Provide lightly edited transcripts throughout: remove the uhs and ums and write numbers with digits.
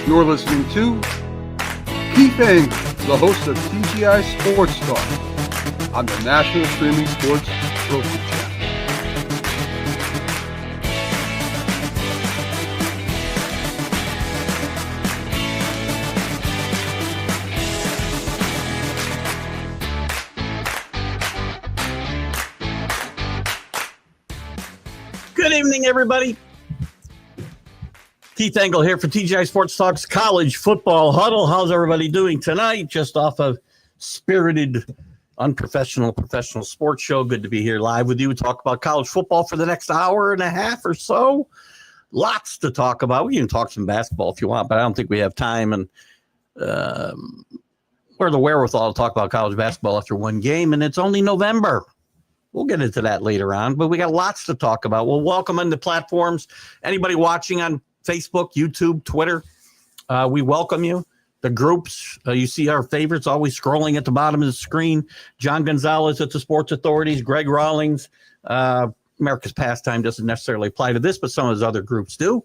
You're listening to Keith Engle, the host of TGI Sports Talk on the National Streaming Sports Broadcast Channel. Good evening, everybody. Keith Engle here for TGI Sports Talk's College Football Huddle. How's everybody doing tonight? Just off a spirited, unprofessional, professional sports show. Good to be here live with you. We talk about college football for the next hour and a half or so. Lots to talk about. We can talk some basketball if you want, but I don't think we have time and or the wherewithal to talk about college basketball after one game, and it's only November. We'll get into that later on, but we got lots to talk about. We'll welcome on the platforms. Anybody watching on Facebook, YouTube, Twitter, we welcome you. The groups, you see our favorites always scrolling at the bottom of the screen. John Gonzalez at the Sports Authorities, Greg Rawlings. America's Pastime doesn't necessarily apply to this, but some of his other groups do.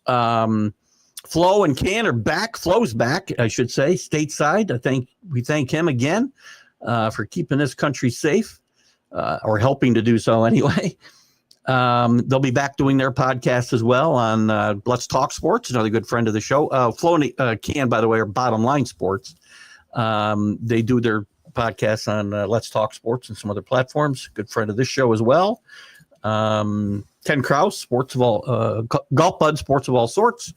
Flo and Can are back. Flo's back, I should say, stateside. We thank him again for keeping this country safe, or helping to do so anyway. They'll be back doing their podcast as well on Let's Talk Sports, another good friend of the show. Flo and Can, by the way, are Bottom Line Sports. They do their podcast on Let's Talk Sports and some other platforms. Good friend of this show as well. Ken Krause, sports of all, Golf Bud, sports of all sorts.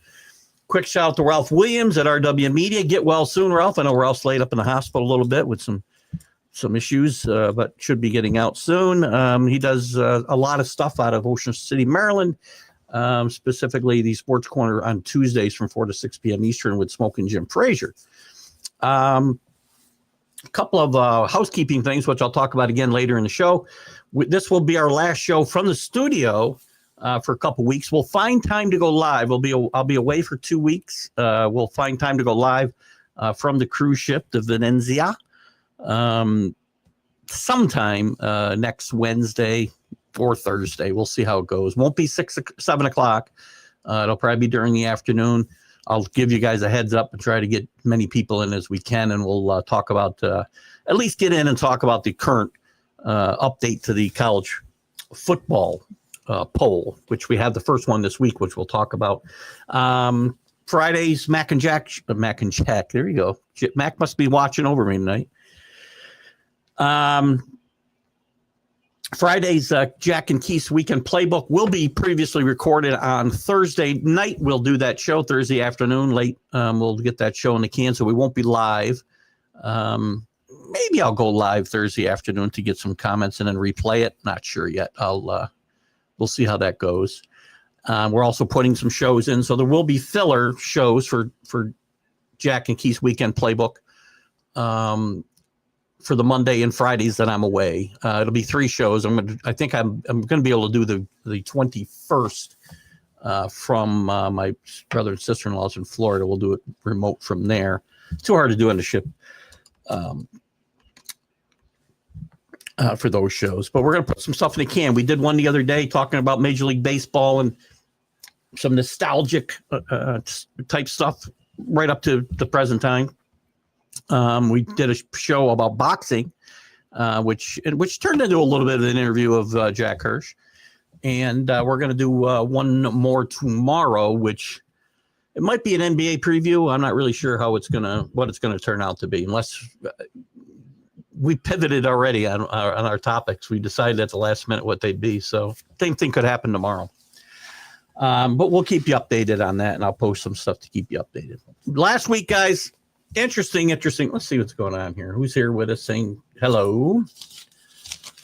Quick shout out to Ralph Williams at RW Media. Get well soon, Ralph. I know Ralph's laid up in the hospital a little bit with some issues, but should be getting out soon. He does a lot of stuff out of Ocean City, Maryland, specifically the Sports Corner on Tuesdays from 4 to 6 p.m. Eastern with Smoking Jim Frazier. A couple of housekeeping things, which I'll talk about again later in the show. This will be our last show from the studio for a couple weeks. We'll find time to go live. I'll be away for 2 weeks. We'll find time to go live from the cruise ship, the Venezia. Sometime next Wednesday or Thursday. We'll see how it goes. Won't be 7 o'clock. It'll probably be during the afternoon. I'll give you guys a heads up and try to get many people in as we can, and we'll talk about at least get in and talk about the current update to the college football poll, which we have the first one this week, which we'll talk about. Fridays, Mac and Jack. There you go. Mac must be watching over me tonight. Friday's Jack and Keith's Weekend Playbook will be previously recorded on Thursday night. We'll do that show Thursday afternoon late. We'll get that show in the can, so we won't be live. Maybe I'll go live Thursday afternoon to get some comments and then replay it. Not sure yet. We'll see how that goes. We're also putting some shows in, so there will be filler shows for Jack and Keith's Weekend Playbook. For the Monday and Fridays that I'm away. It'll be 3 shows. I think I'm going to be able to do the 21st from my brother and sister-in-laws in Florida. We'll do it remote from there. It's too hard to do on the ship for those shows. But we're going to put some stuff in the can. We did one the other day talking about Major League Baseball and some nostalgic type stuff right up to the present time. We did a show about boxing, which turned into a little bit of an interview of Jack Hirsch, and we're going to do one more tomorrow, which it might be an NBA preview. I'm not really sure what it's gonna turn out to be, unless we pivoted already on our topics. We decided at the last minute what they'd be, so same thing could happen tomorrow. But we'll keep you updated on that, and I'll post some stuff to keep you updated. Last week, guys. Interesting. Let's see what's going on here. Who's here with us saying hello?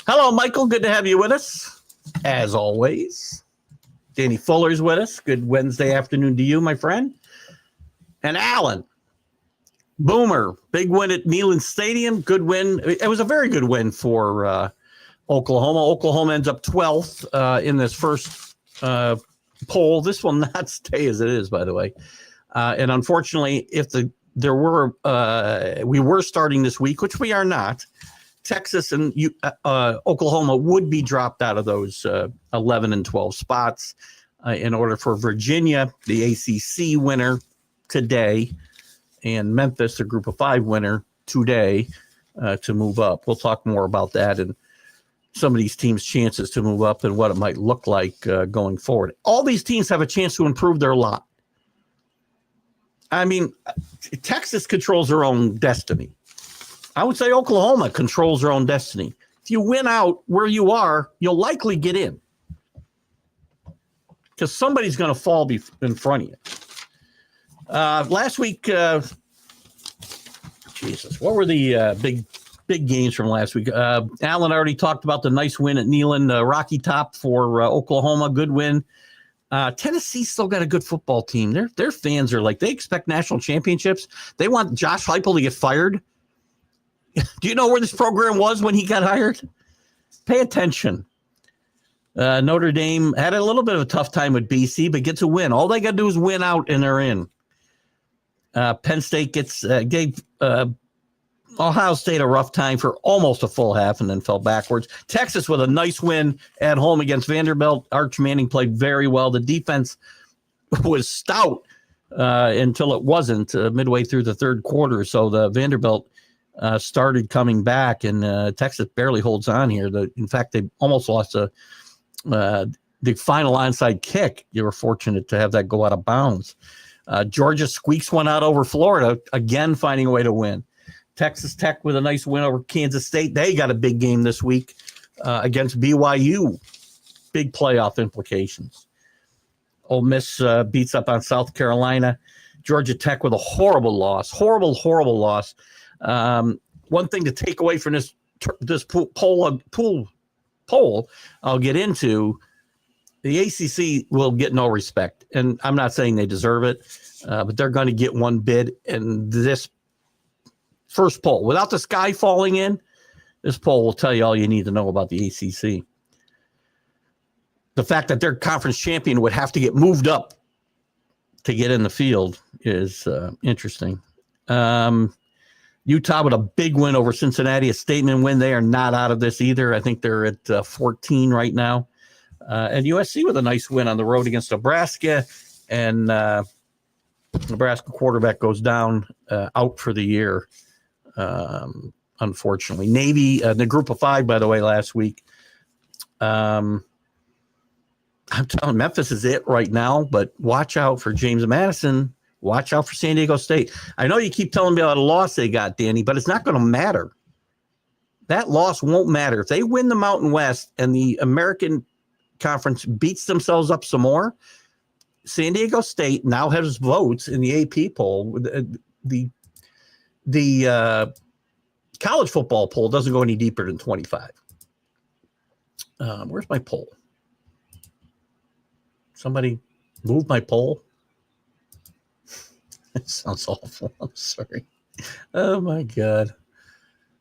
Hello, Michael. Good to have you with us, as always. Danny Fuller's with us. Good Wednesday afternoon to you, my friend. And Alan. Boomer. Big win at Neyland Stadium. Good win. It was a very good win for Oklahoma. Oklahoma ends up 12th in this first poll. This will not stay as it is, by the way. And unfortunately, we were starting this week, which we are not. Texas and Oklahoma would be dropped out of those 11 and 12 spots in order for Virginia, the ACC winner, today, and Memphis, the Group of 5 winner, today to move up. We'll talk more about that and some of these teams' chances to move up and what it might look like going forward. All these teams have a chance to improve their lot. I mean, Texas controls their own destiny. I would say Oklahoma controls their own destiny. If you win out where you are, you'll likely get in because somebody's going to fall in front of you. Last week, Jesus, what were the big games from last week? Alan already talked about the nice win at Neyland, Rocky Top for Oklahoma, good win. Tennessee's still got a good football team. Their fans are like, they expect national championships. They want Josh Heupel to get fired. Do you know where this program was when he got hired? Pay attention. Notre Dame had a little bit of a tough time with BC, but gets a win. All they got to do is win out, and they're in. Penn State gave Ohio State a rough time for almost a full half and then fell backwards. Texas with a nice win at home against Vanderbilt. Arch Manning played very well. The defense was stout until it wasn't midway through the third quarter. So the Vanderbilt started coming back, and Texas barely holds on here. In fact, they almost lost the final onside kick. You were fortunate to have that go out of bounds. Georgia squeaks one out over Florida, again finding a way to win. Texas Tech with a nice win over Kansas State. They got a big game this week against BYU. Big playoff implications. Ole Miss beats up on South Carolina. Georgia Tech with a horrible loss. Horrible loss. One thing to take away from this poll I'll get into, the ACC will get no respect. And I'm not saying they deserve it, but they're going to get one bid. And this first poll, without the sky falling in, this poll will tell you all you need to know about the ACC. The fact that their conference champion would have to get moved up to get in the field is interesting. Utah with a big win over Cincinnati, a statement win. They are not out of this either. I think they're at 14 right now. And USC with a nice win on the road against Nebraska. And Nebraska quarterback goes down, out for the year, unfortunately. Navy, the Group of 5, by the way, last week. I'm telling Memphis is it right now, but watch out for James Madison. Watch out for San Diego State. I know you keep telling me about a loss they got, Danny, but it's not going to matter. That loss won't matter. If they win the Mountain West and the American Conference beats themselves up some more, San Diego State now has votes in the AP poll. The college football poll doesn't go any deeper than 25. Where's my poll? Somebody move my poll. That sounds awful. I'm sorry. Oh, my God.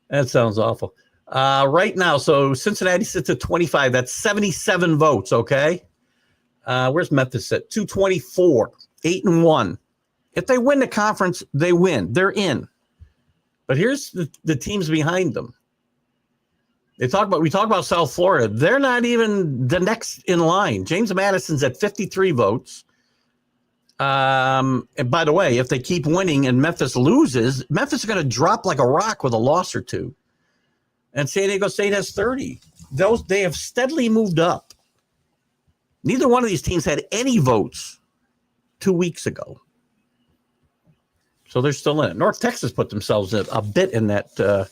That sounds awful. Right now, so Cincinnati sits at 25. That's 77 votes, okay? Where's Memphis at? 224, 8-1. If they win the conference, they win. They're in. But here's the teams behind them. We talk about South Florida. They're not even the next in line. James Madison's at 53 votes. And by the way, if they keep winning and Memphis loses, Memphis is going to drop like a rock with a loss or two. And San Diego State has 30. They have steadily moved up. Neither one of these teams had any votes 2 weeks ago. So they're still in it. North Texas put themselves a bit in that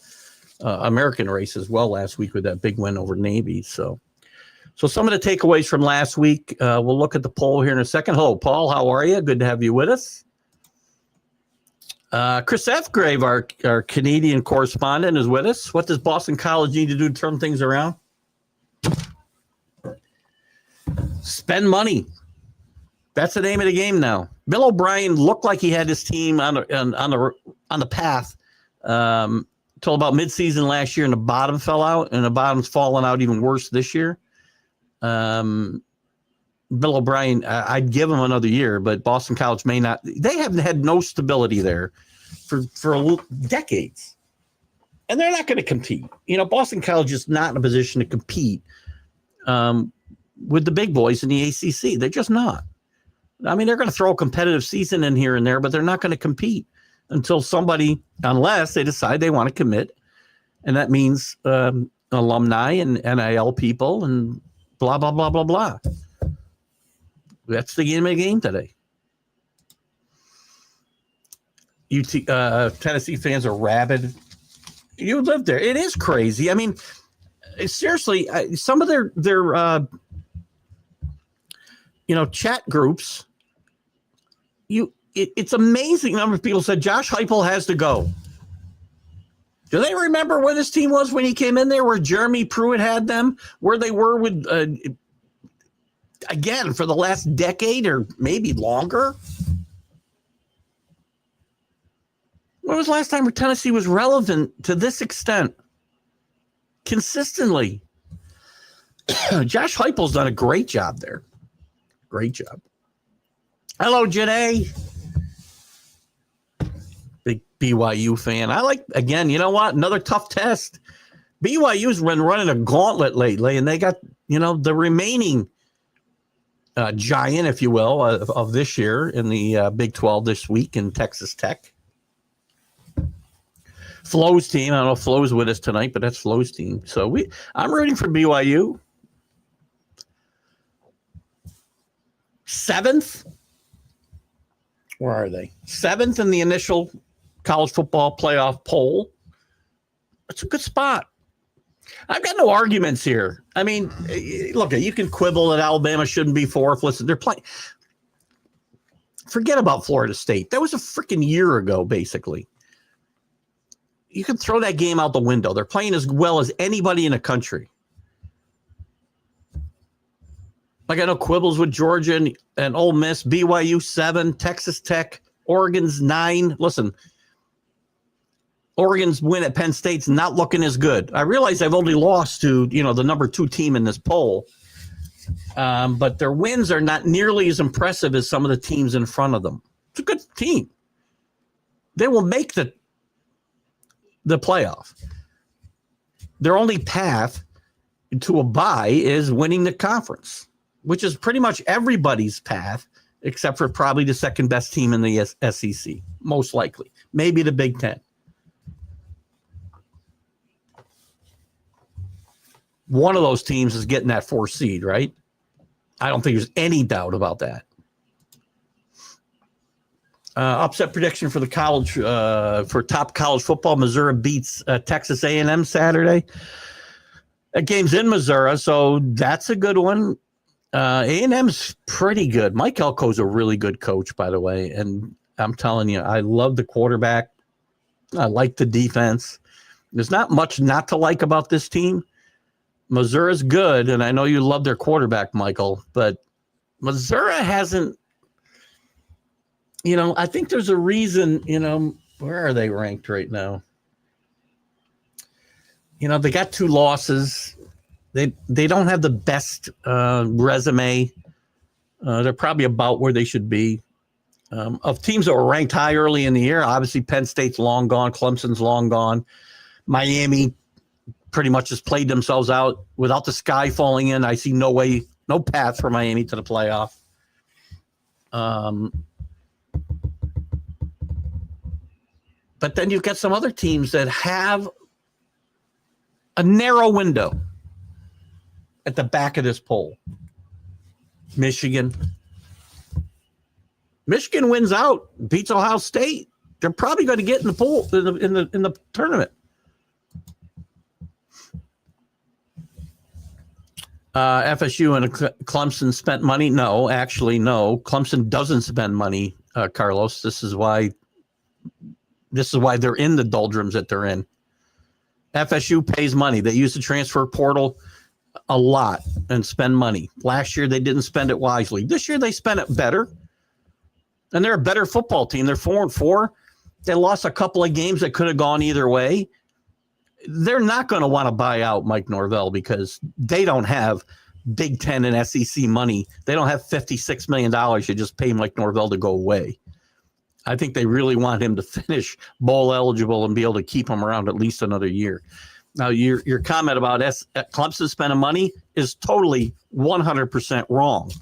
American race as well last week with that big win over Navy. So some of the takeaways from last week, we'll look at the poll here in a second. Hello, Paul. How are you? Good to have you with us. Chris Fgrave, our Canadian correspondent, is with us. What does Boston College need to do to turn things around? Spend money. That's the name of the game now. Bill O'Brien looked like he had his team on the path till about midseason last year, and the bottom fell out, and the bottom's fallen out even worse this year. Bill O'Brien, I'd give him another year, but Boston College may not. They haven't had no stability there for decades, and they're not going to compete. Boston College is not in a position to compete with the big boys in the ACC. They're just not. I mean, they're going to throw a competitive season in here and there, but they're not going to compete until unless they decide they want to commit. And that means alumni and NIL people and blah, blah, blah, blah, blah. That's the game of the game today. Tennessee fans are rabid. You live there. It is crazy. I mean, seriously, some of their chat groups, it's amazing number of people said Josh Heupel has to go. Do they remember where this team was when he came in there, where Jeremy Pruitt had them, where they were with, again, for the last decade or maybe longer? When was the last time where Tennessee was relevant to this extent? Consistently. Josh Heupel's done a great job there. Great job. Hello, Janae. Big BYU fan. I like, again, you know what? Another tough test. BYU's been running a gauntlet lately, and they got, the remaining giant, if you will, of this year in the Big 12 this week in Texas Tech. Flo's team. I don't know if Flo's with us tonight, but that's Flo's team. So I'm rooting for BYU. 7th. Where are they? 7th in the initial college football playoff poll. That's a good spot. I've got no arguments here. I mean, look, you can quibble that Alabama shouldn't be 4th. Listen, they're playing. Forget about Florida State. That was a freaking year ago, basically. You can throw that game out the window. They're playing as well as anybody in the country. Like I know quibbles with Georgia and Ole Miss, BYU 7, Texas Tech, Oregon's 9. Listen, Oregon's win at Penn State's not looking as good. I realize I've only lost to, the number 2 team in this poll. But their wins are not nearly as impressive as some of the teams in front of them. It's a good team. They will make the playoff. Their only path to a bye is winning the conference, which is pretty much everybody's path, except for probably the second best team in the SEC, most likely. Maybe the Big Ten. One of those teams is getting that 4th seed, right? I don't think there's any doubt about that. Upset prediction for the college, for top college football. Missouri beats Texas A&M Saturday. That game's in Missouri, so that's a good one. A&M's pretty good. Mike Elko's a really good coach, by the way. And I'm telling you, I love the quarterback. I like the defense. There's not much not to like about this team. Missouri's good, and I know you love their quarterback, Michael, but Missouri hasn't, I think there's a reason, where are they ranked right now? They got 2 losses. They don't have the best resume. They're probably about where they should be. Of teams that were ranked high early in the year, obviously Penn State's long gone. Clemson's long gone. Miami pretty much just played themselves out. Without the sky falling in, I see no way, no path for Miami to the playoff. But then you've got some other teams that have a narrow window at the back of this poll. Michigan wins out, beats Ohio State. They're probably going to get in the poll in the tournament. FSU and Clemson spent money. No, actually, no. Clemson doesn't spend money, Carlos. This is why they're in the doldrums that they're in. FSU pays money. They use the transfer portal a lot and spend money. Last year, they didn't spend it wisely. This year, they spent it better. And they're a better football team. They're 4-4. They lost a couple of games that could have gone either way. They're not going to want to buy out Mike Norvell because they don't have Big Ten and SEC money. They don't have $56 million to just pay Mike Norvell to go away. I think they really want him to finish bowl eligible and be able to keep him around at least another year. Now, your comment about Clemson spending money is totally 100% wrong.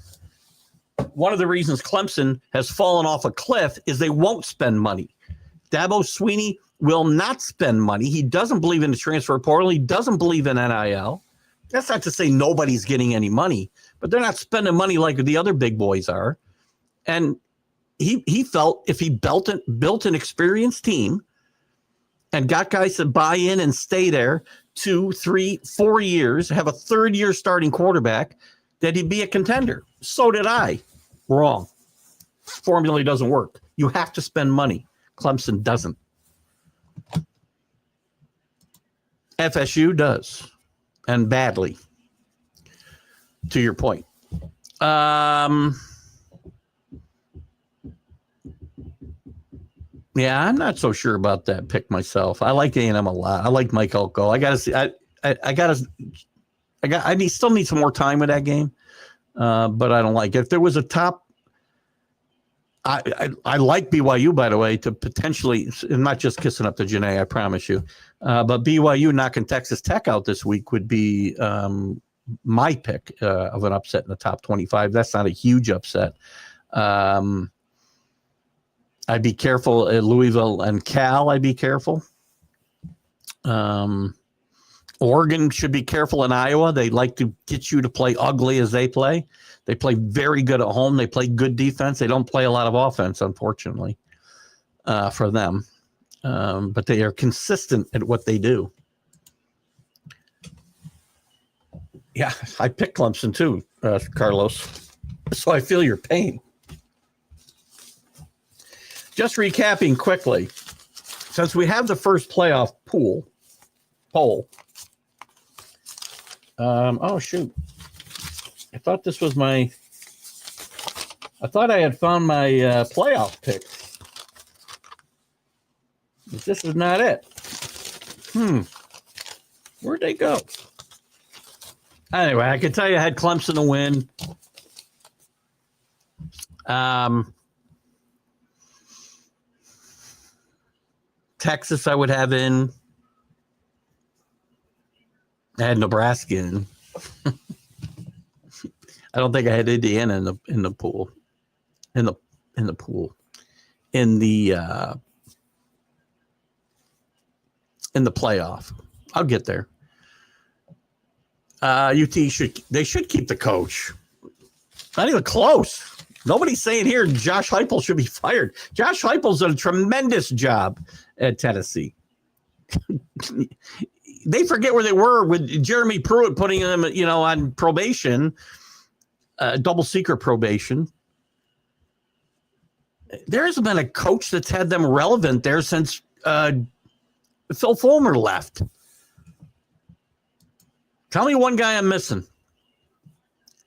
one of the reasons Clemson has fallen off a cliff is they won't spend money. Dabo Swinney will not spend money. He doesn't believe in the transfer portal. He doesn't believe in NIL. That's not to say nobody's getting any money, but they're not spending money like the other big boys are. And he felt if he built an experienced team and got guys to buy in and stay there 2, 3, 4 years, have a third-year starting quarterback, that he'd be a contender. So did I. Wrong. Formula doesn't work. You have to spend money. Clemson doesn't. FSU does, and badly, to your point. Yeah, I'm not so sure about that pick myself. I like A&M a lot. I like Mike Elko. I gotta see. I still need some more time with that game, but I don't like it. If there was a top, I like BYU, by the way, to potentially, and not just kissing up to Janae, I promise you, but BYU knocking Texas Tech out this week would be my pick of an upset in the top 25. That's not a huge upset. I'd be careful at Louisville and Cal. I'd be careful. Oregon should be careful in Iowa. They like to get you to play ugly as they play. They play very good at home. They play good defense. They don't play a lot of offense, unfortunately, for them. But they are consistent at what they do. Yeah, I picked Clemson too, Carlos. So I feel your pain. Just recapping quickly, since we have the first playoff poll. Oh shoot! I thought this was I thought I had found my playoff picks. But this is not it. Where'd they go? Anyway, I can tell you I had Clemson to win. Texas, I would have in. I had Nebraska in. I don't think I had Indiana in the pool. In the playoff. I'll get there. UT should keep the coach. Not even close. Nobody's saying here Josh Heupel should be fired. Josh Heupel's done a tremendous job at Tennessee. They forget where they were with Jeremy Pruitt putting them, on probation, double secret probation. There hasn't been a coach that's had them relevant there since Phil Fulmer left. Tell me one guy I'm missing.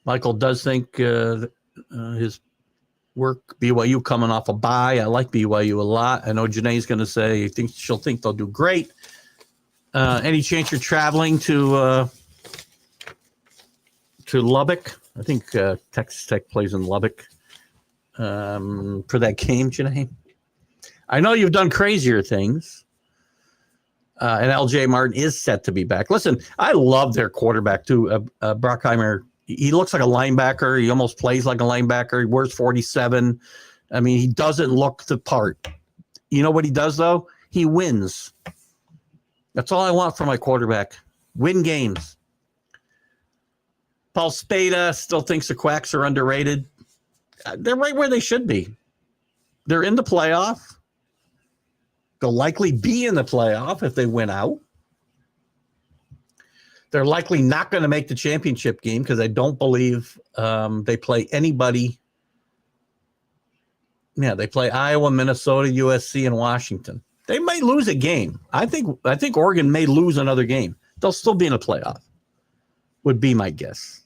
Michael does think his work, BYU coming off a bye. I like BYU a lot. I know Janae's going to say she'll think they'll do great. Any chance you're traveling to Lubbock? I think Texas Tech plays in Lubbock for that game, Janae. I know you've done crazier things. And LJ Martin is set to be back. Listen, I love their quarterback too. Brockheimer, he looks like a linebacker. He almost plays like a linebacker. He wears 47. I mean, he doesn't look the part. You know what he does, though? He wins. That's all I want from my quarterback. Win games. Paul Spada still thinks the Quacks are underrated. They're right where they should be. They're in the playoff. They'll likely be in the playoff if they win out. They're likely not going to make the championship game because I don't believe they play anybody. Yeah, they play Iowa, Minnesota, USC, and Washington. They might lose a game. I think Oregon may lose another game. They'll still be in a playoff, would be my guess.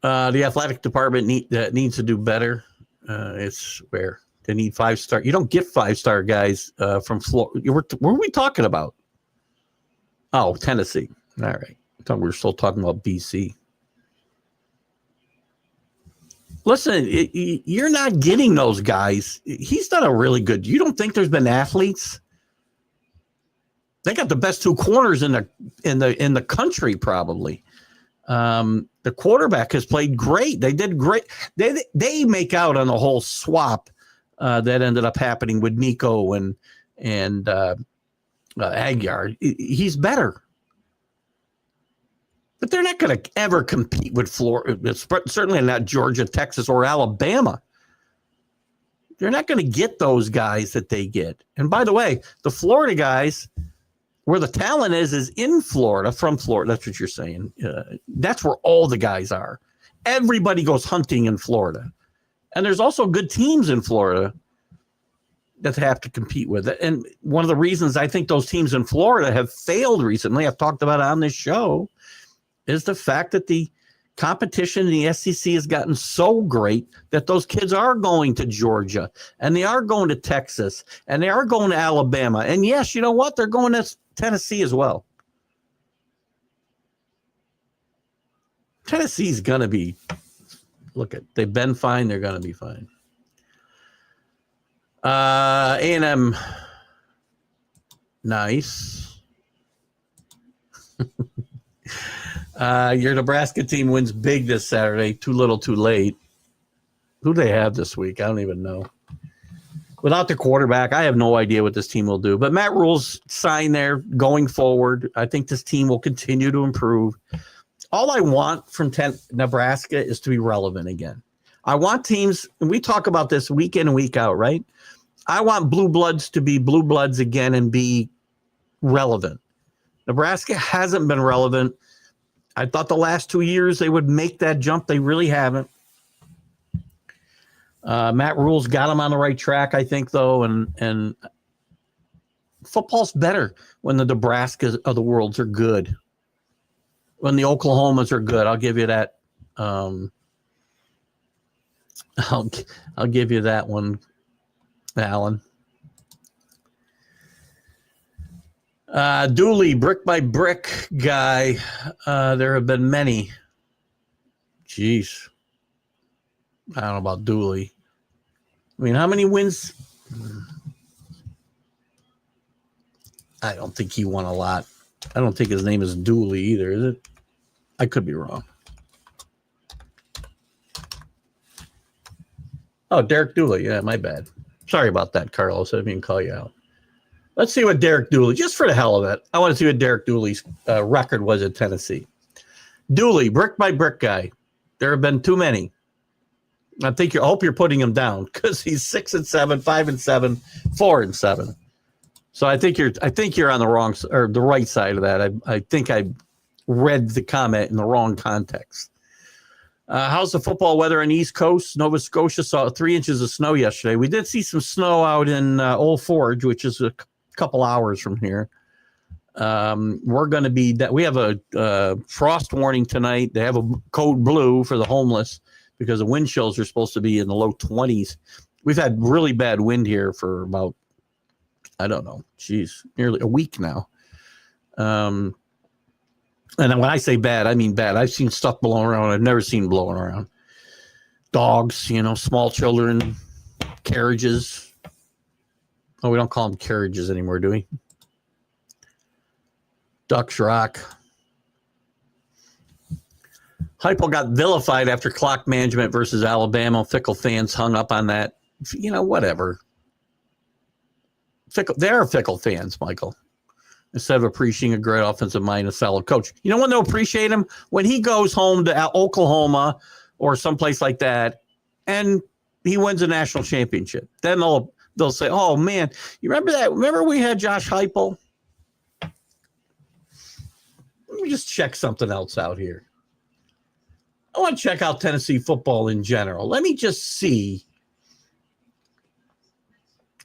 The athletic department needs to do better. It's where they need 5-star. You don't get 5-star guys from Florida. What were we talking about? Oh, Tennessee. All right. I thought we were still talking about BC. Listen, you're not getting those guys. He's done a really good. You don't think there's been athletes? They got the best 2 corners in the country, probably. The quarterback has played great. They did great. They make out on the whole swap that ended up happening with Nico and Aguiar. He's better. But they're not going to ever compete with Florida, certainly not Georgia, Texas, or Alabama. They're not going to get those guys that they get. And by the way, the Florida guys, where the talent is in Florida, from Florida. That's what you're saying. That's where all the guys are. Everybody goes hunting in Florida. And there's also good teams in Florida that have to compete with it. And one of the reasons I think those teams in Florida have failed recently, I've talked about it on this show, is the fact that the competition in the SEC has gotten so great that those kids are going to Georgia and they are going to Texas and they are going to Alabama. And yes, you know what? They're going to Tennessee as well. Tennessee's going to be, they've been fine. They're going to be fine. A&M, nice. Your Nebraska team wins big this Saturday. Too little, too late. Who do they have this week? I don't even know. Without the quarterback, I have no idea what this team will do. But Matt Rule's sign there going forward. I think this team will continue to improve. All I want from Nebraska is to be relevant again. I want teams, and we talk about this week in and week out, right? I want blue bloods to be blue bloods again and be relevant. Nebraska hasn't been relevant. I thought the last 2 years they would make that jump. They really haven't. Matt Rule's got them on the right track, I think, though, and football's better when the Nebraskas of the worlds are good. When the Oklahomas are good, I'll give you that. I'll give you that one, Alan. Dooley, brick by brick guy. There have been many. Jeez. I don't know about Dooley. I mean, how many wins? I don't think he won a lot. I don't think his name is Dooley either, is it? I could be wrong. Oh, Derek Dooley. Yeah, my bad. Sorry about that, Carlos. I didn't mean to call you out. Let's see what Derek Dooley, just for the hell of it, I want to see what Derek Dooley's record was at Tennessee. Dooley, brick by brick guy. There have been too many. I hope you're putting him down because he's 6-7, 5-7, 4-7. So I think you're on the wrong or the right side of that. I think I read the comment in the wrong context. How's the football weather on the East Coast? Nova Scotia saw 3 inches of snow yesterday. We did see some snow out in Old Forge, which is a couple hours from here. We're going to be that we have a frost warning tonight. They have a code blue for the homeless because the wind chills are supposed to be in the low 20s. We've had really bad wind here for about, I don't know, nearly a week now. And when I say bad, I mean bad. I've seen stuff blowing around I've never seen blowing around. Dogs, small children, carriages. Oh, we don't call them carriages anymore, do we? Ducks rock. Heupel got vilified after clock management versus Alabama. Fickle fans hung up on that. Whatever. They are fickle fans, Michael. Instead of appreciating a great offensive mind, a solid coach. You know when they'll appreciate him? When he goes home to Oklahoma or someplace like that and he wins a national championship. Then they'll say, oh, man, you remember that? Remember we had Josh Heupel? Let me just check something else out here. I want to check out Tennessee football in general. Let me just see.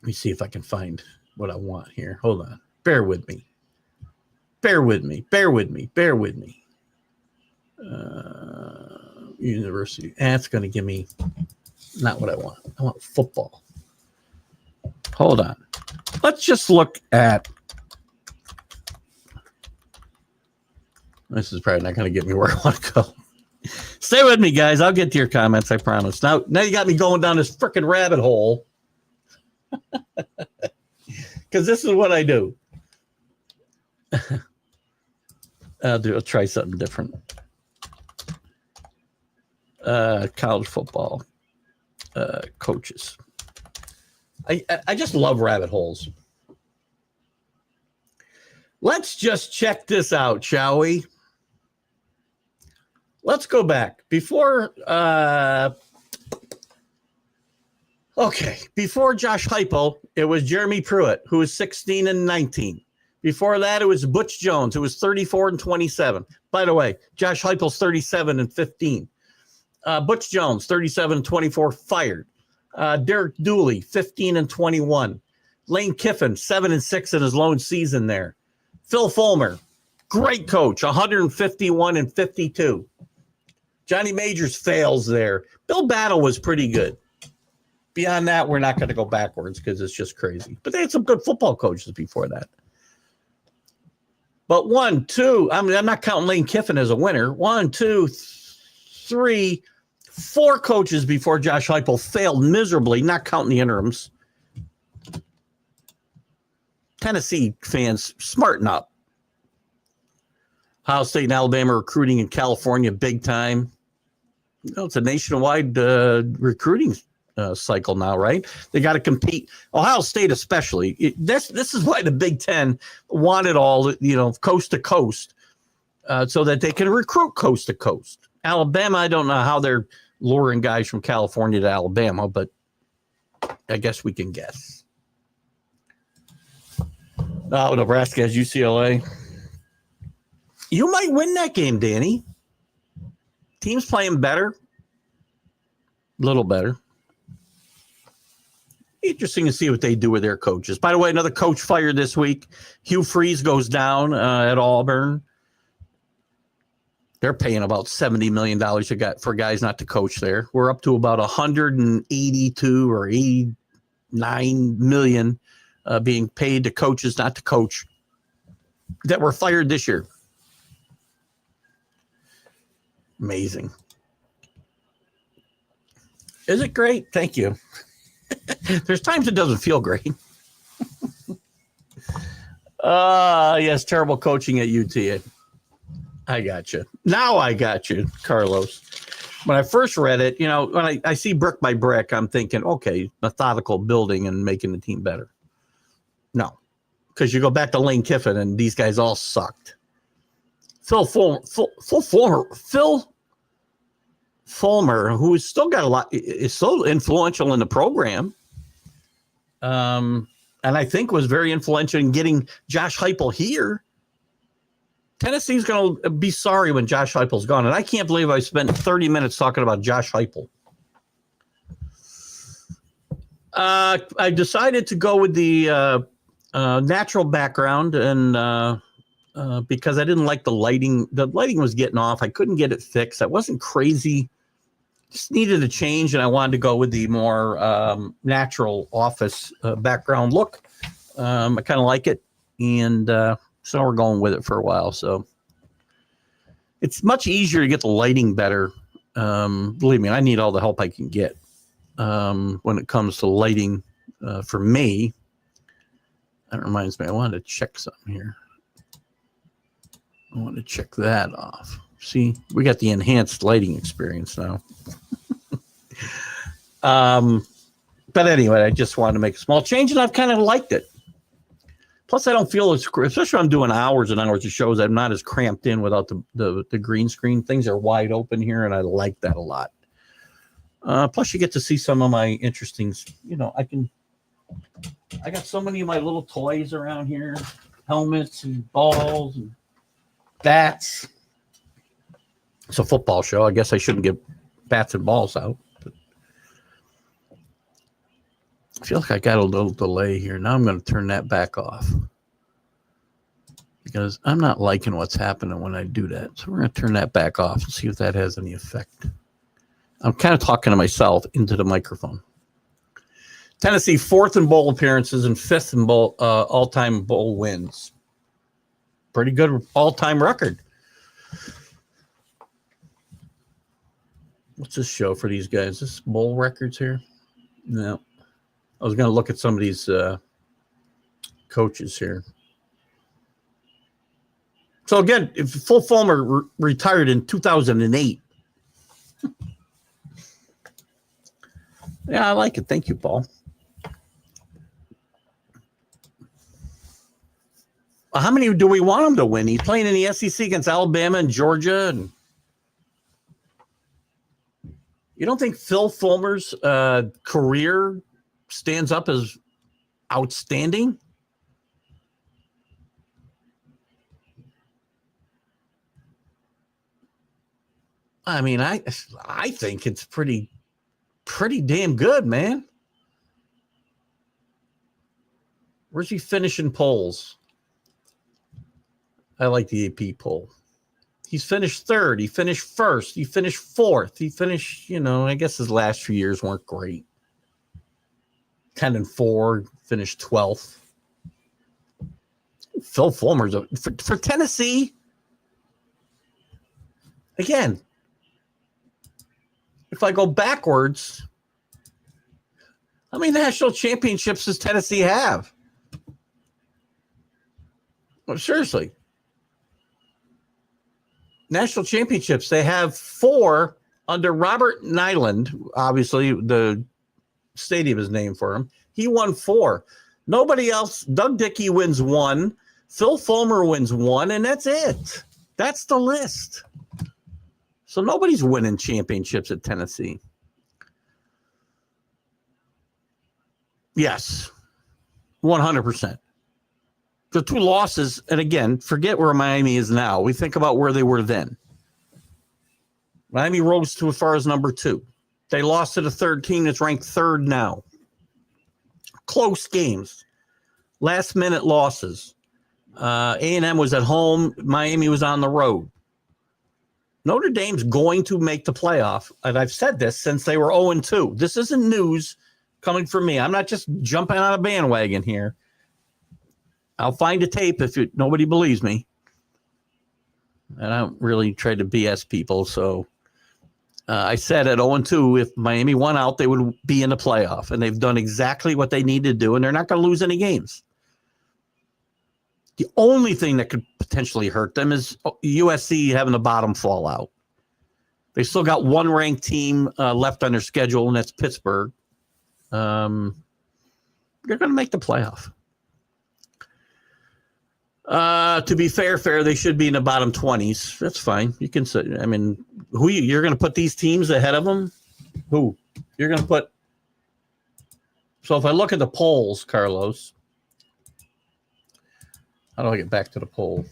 Let me see if I can find what I want here. Hold on. Bear with me. University. It's going to give me not what I want. I want football. Hold on. Let's just look at. This is probably not going to get me where I want to go. Stay with me, guys. I'll get to your comments, I promise. Now you got me going down this freaking rabbit hole. Because this is what I do. I'll try something different. college football coaches. I just love rabbit holes. Let's just check this out, shall we? Let's go back. Before Josh Heupel, it was Jeremy Pruitt, who was 16-19. Before that, it was Butch Jones, who was 34-27. By the way, Josh Heupel's 37-15. Butch Jones, 37-24, fired. Derek Dooley, 15-21. Lane Kiffin, 7-6 in his lone season there. Phil Fulmer, great coach, 151-52. Johnny Majors fails there. Bill Battle was pretty good. Beyond that, we're not going to go backwards because it's just crazy. But they had some good football coaches before that. But 1, 2, I'm not counting Lane Kiffin as a winner. 1, 2, 3, 4 coaches before Josh Heupel failed miserably, not counting the interims. Tennessee fans, smarten up. Ohio State and Alabama recruiting in California big time. It's a nationwide recruiting cycle now, right? They got to compete. Ohio State especially. This is why the Big Ten wanted all, coast to coast, so that they can recruit coast to coast. Alabama, I don't know how they're luring guys from California to Alabama, but I guess we can guess. Oh, Nebraska has UCLA. You might win that game, Danny. Team's playing better. A little better. Interesting to see what they do with their coaches. By the way, another coach fired this week. Hugh Freeze goes down at Auburn. They're paying about $70 million for guys not to coach there. We're up to about 182 or 89 million being paid to coaches not to coach that were fired this year. Amazing. Is it great? Thank you. There's times it doesn't feel great. Yes, terrible coaching at UTA. I got you. Now I got you, Carlos. When I first read it, when I see brick by brick, I'm thinking, okay, methodical building and making the team better. No, because you go back to Lane Kiffin and these guys all sucked. Phil Fulmer, who has still got a lot, is so influential in the program, and I think was very influential in getting Josh Heupel here. Tennessee's going to be sorry when Josh Heupel's gone, and I can't believe I spent 30 minutes talking about Josh Heupel. I decided to go with the natural background, and because I didn't like the lighting. The lighting was getting off. I couldn't get it fixed. I wasn't crazy. Just needed a change, and I wanted to go with the more natural office background look. I kind of like it, and so we're going with it for a while. So it's much easier to get the lighting better. Believe me, I need all the help I can get when it comes to lighting for me. That reminds me, I wanted to check something here. I want to check that off. See, we got the enhanced lighting experience now. But anyway, I just wanted to make a small change, and I've kind of liked it. Plus, I don't feel as, especially when I'm doing hours and hours of shows, I'm not as cramped in without the green screen. Things are wide open here, and I like that a lot. Plus, you get to see some of my interesting, I got so many of my little toys around here, helmets and balls and bats. It's a football show. I guess I shouldn't get bats and balls out. But I feel like I got a little delay here. Now I'm going to turn that back off because I'm not liking what's happening when I do that. So we're going to turn that back off and see if that has any effect. I'm kind of talking to myself into the microphone. Tennessee 4th in bowl appearances and 5th in bowl all-time bowl wins. Pretty good all-time record. What's this show for these guys? This bowl records here? No. I was going to look at some of these coaches here. So again, if Phil Fulmer retired in 2008. Yeah, I like it. Thank you, Paul. How many do we want him to win? He's playing in the SEC against Alabama and Georgia. And you don't think Phil Fulmer's career stands up as outstanding? I mean, I think it's pretty damn good, man. Where's he finishing polls? I like the AP poll. He's finished third. He finished first. He finished fourth. He finished, I guess his last few years weren't great. 10-4, finished 12th. Phil Fulmer's for Tennessee. Again, if I go backwards, how many national championships does Tennessee have? Well, seriously. National championships, they have 4 under Robert Nyland. Obviously, the stadium is named for him. He won 4. Nobody else. Doug Dickey wins 1. Phil Fulmer wins 1, and that's it. That's the list. So nobody's winning championships at Tennessee. Yes, 100%. The 2 losses, and again, forget where Miami is now. We think about where they were then. Miami rose to as far as number 2. They lost to the third team that's ranked 3rd now. Close games. Last-minute losses. A&M was at home. Miami was on the road. Notre Dame's going to make the playoff, and I've said this since they were 0-2. This isn't news coming from me. I'm not just jumping on a bandwagon here. I'll find a tape if nobody believes me. And I don't really try to BS people. So I said at 0-2, if Miami won out, they would be in the playoff. And they've done exactly what they need to do, and they're not going to lose any games. The only thing that could potentially hurt them is USC having the bottom fall out. They still got one ranked team left on their schedule, and that's Pittsburgh. They're going to make the playoff. To be fair, they should be in the bottom 20s. That's fine. You can say, I mean, you're going to put these teams ahead of them? Who? You're going to put. So if I look at the polls, Carlos, how do I get back to the poll?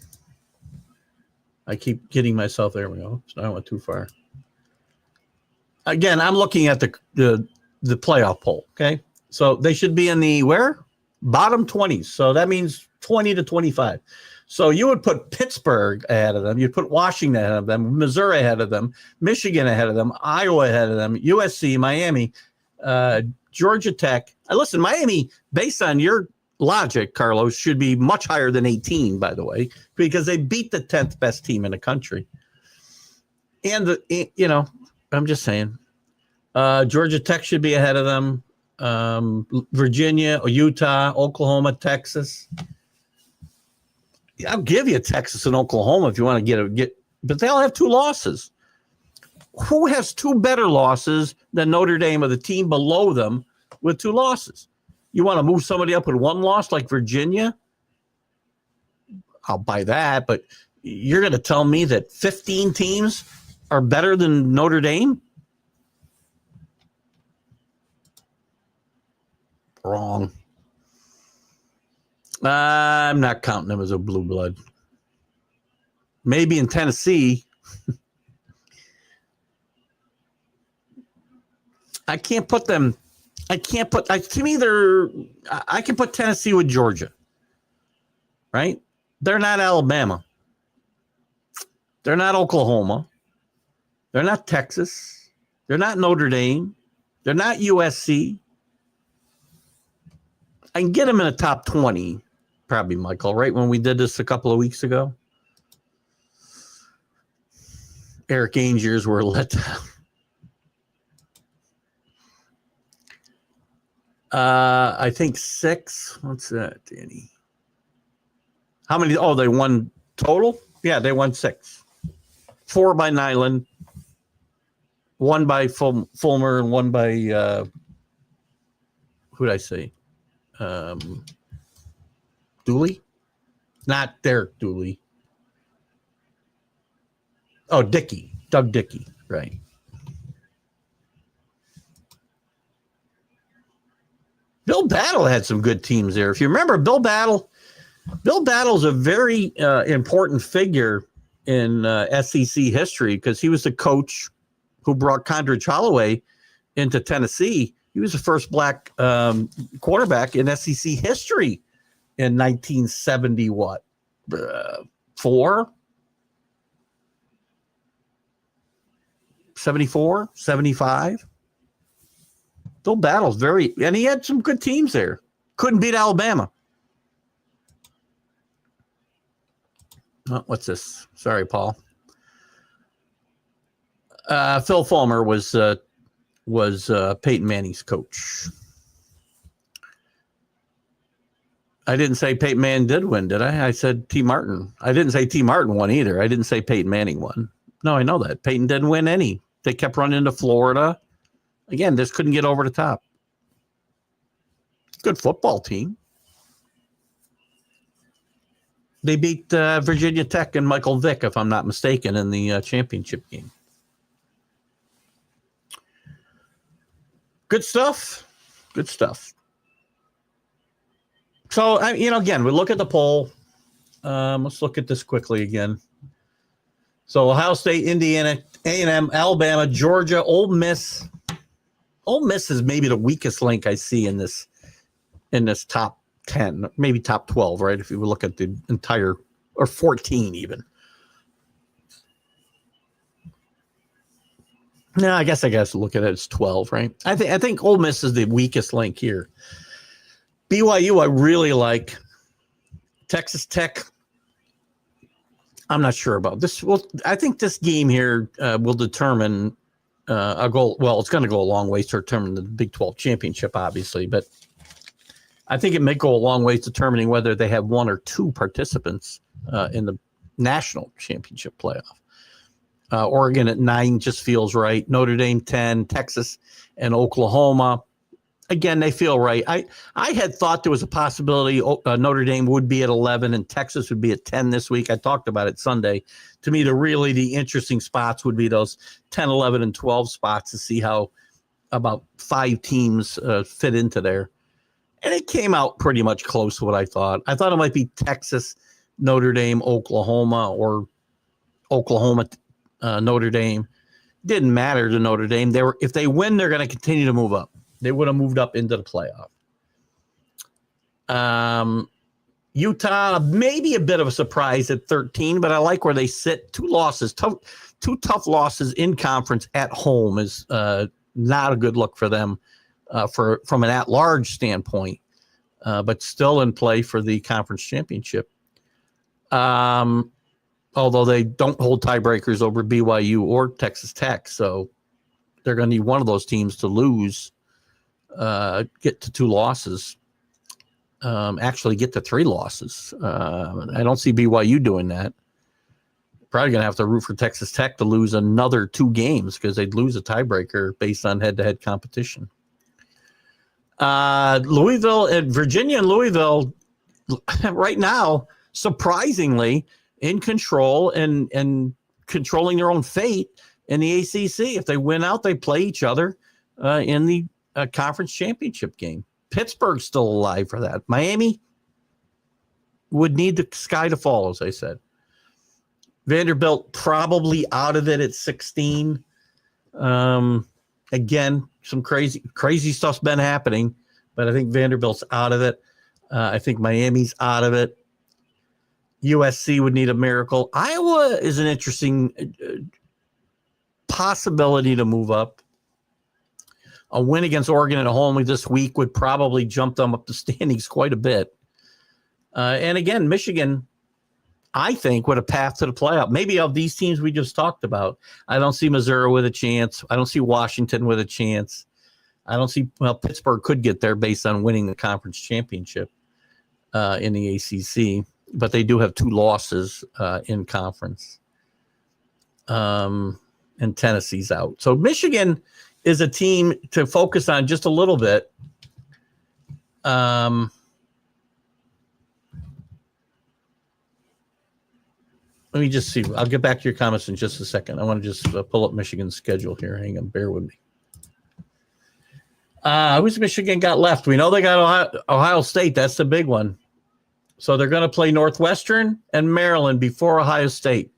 I keep getting myself. There we go. So I went too far. Again, I'm looking at the playoff poll. Okay. So they should be in the where? Bottom 20s. So that means 20 to 25. So you would put Pittsburgh ahead of them. You'd put Washington ahead of them, Missouri ahead of them, Michigan ahead of them, Iowa ahead of them, USC, Miami, Georgia Tech. Listen, Miami, based on your logic, Carlos, should be much higher than 18, by the way, because they beat the 10th best team in the country. And, I'm just saying, Georgia Tech should be ahead of them. Virginia, Utah, Oklahoma, Texas. I'll give you Texas and Oklahoma if you want to get, but they'll have 2 losses. Who has 2 better losses than Notre Dame or the team below them with 2 losses? You want to move somebody up with 1 loss like Virginia? I'll buy that, but you're going to tell me that 15 teams are better than Notre Dame? Wrong. I'm not counting them as a blue blood. Maybe in Tennessee. I can't put them. To me, I can put Tennessee with Georgia. Right? They're not Alabama. They're not Oklahoma. They're not Texas. They're not Notre Dame. They're not USC. I can get them in the top 20, probably, Michael, right? When we did this a couple of weeks ago. Eric Angers were let down. I think 6. What's that, Danny? How many? Oh, they won total? Yeah, they won 6. 4 by Nyland, 1 by Fulmer, and 1 by Who'd I say? Dooley? Not Derek Dooley. Oh, Dickey. Doug Dickey. Right. Bill Battle had some good teams there. If you remember, Bill Battle's a very important figure in SEC history because he was the coach who brought Condredge Holloway into Tennessee. He was the first black quarterback in SEC history in 1970, what? 4? 74? 75? Bill Battle's and he had some good teams there. Couldn't beat Alabama. Oh, what's this? Sorry, Paul. Phil Fulmer was Peyton Manning's coach. I didn't say Peyton Manning did win, did I? I said T. Martin. I didn't say T. Martin won either. I didn't say Peyton Manning won. No, I know that. Peyton didn't win any. They kept running into Florida. Again, just couldn't get over the top. Good football team. They beat Virginia Tech and Michael Vick, if I'm not mistaken, in the championship game. Good stuff. Good stuff. So, again, we look at the poll. Let's look at this quickly again. So, Ohio State, Indiana, A&M, Alabama, Georgia, Ole Miss. Ole Miss is maybe the weakest link I see in this top 10, maybe top 12, right? If you look at the entire, or 14 even. No, I guess look at it as 12, right? I think Ole Miss is the weakest link here. BYU, I really like. Texas Tech, I'm not sure about this. Well, I think this game here will determine a goal. Well, it's going to go a long ways to determine the Big 12 championship, obviously, but I think it may go a long way determining whether they have one or two participants in the national championship playoff. Oregon at 9 just feels right. Notre Dame 10, Texas and Oklahoma. Again, they feel right. I had thought there was a possibility Notre Dame would be at 11 and Texas would be at 10 this week. I talked about it Sunday. To me, the interesting spots would be those 10, 11, and 12 spots to see how about 5 teams fit into there. And it came out pretty much close to what I thought. I thought it might be Texas, Notre Dame, Oklahoma, or Oklahoma, Notre Dame. Didn't matter to Notre Dame. If they win, they're going to continue to move up. They would have moved up into the playoff. Utah, maybe a bit of a surprise at 13, but I like where they sit. 2 losses, two tough losses in conference at home is not a good look for them from an at-large standpoint, but still in play for the conference championship. Although they don't hold tiebreakers over BYU or Texas Tech, so they're going to need one of those teams to lose. Get to 2 losses, actually get to 3 losses. I don't see BYU doing that. Probably going to have to root for Texas Tech to lose another 2 games because they'd lose a tiebreaker based on head-to-head competition. Louisville and Virginia and Louisville right now, surprisingly, in control and controlling their own fate in the ACC. If they win out, they play each other in the conference championship game. Pittsburgh's still alive for that. Miami would need the sky to fall, as I said. Vanderbilt probably out of it at 16. Again, some crazy stuff's been happening, but I think Vanderbilt's out of it. I think Miami's out of it. USC would need a miracle. Iowa is an interesting possibility to move up. A win against Oregon at home this week would probably jump them up the standings quite a bit. And again, Michigan, I think, with a path to the playoff. Maybe of these teams we just talked about, I don't see Missouri with a chance. I don't see Washington with a chance. I don't see, Pittsburgh could get there based on winning the conference championship in the ACC, but they do have 2 losses in conference. And Tennessee's out. So Michigan is a team to focus on just a little bit. Let me just see. I'll get back to your comments in just a second. I want to just pull up Michigan's schedule here. Hang on, bear with me. Who's Michigan got left? We know they got Ohio State. That's the big one. So they're going to play Northwestern and Maryland before Ohio State.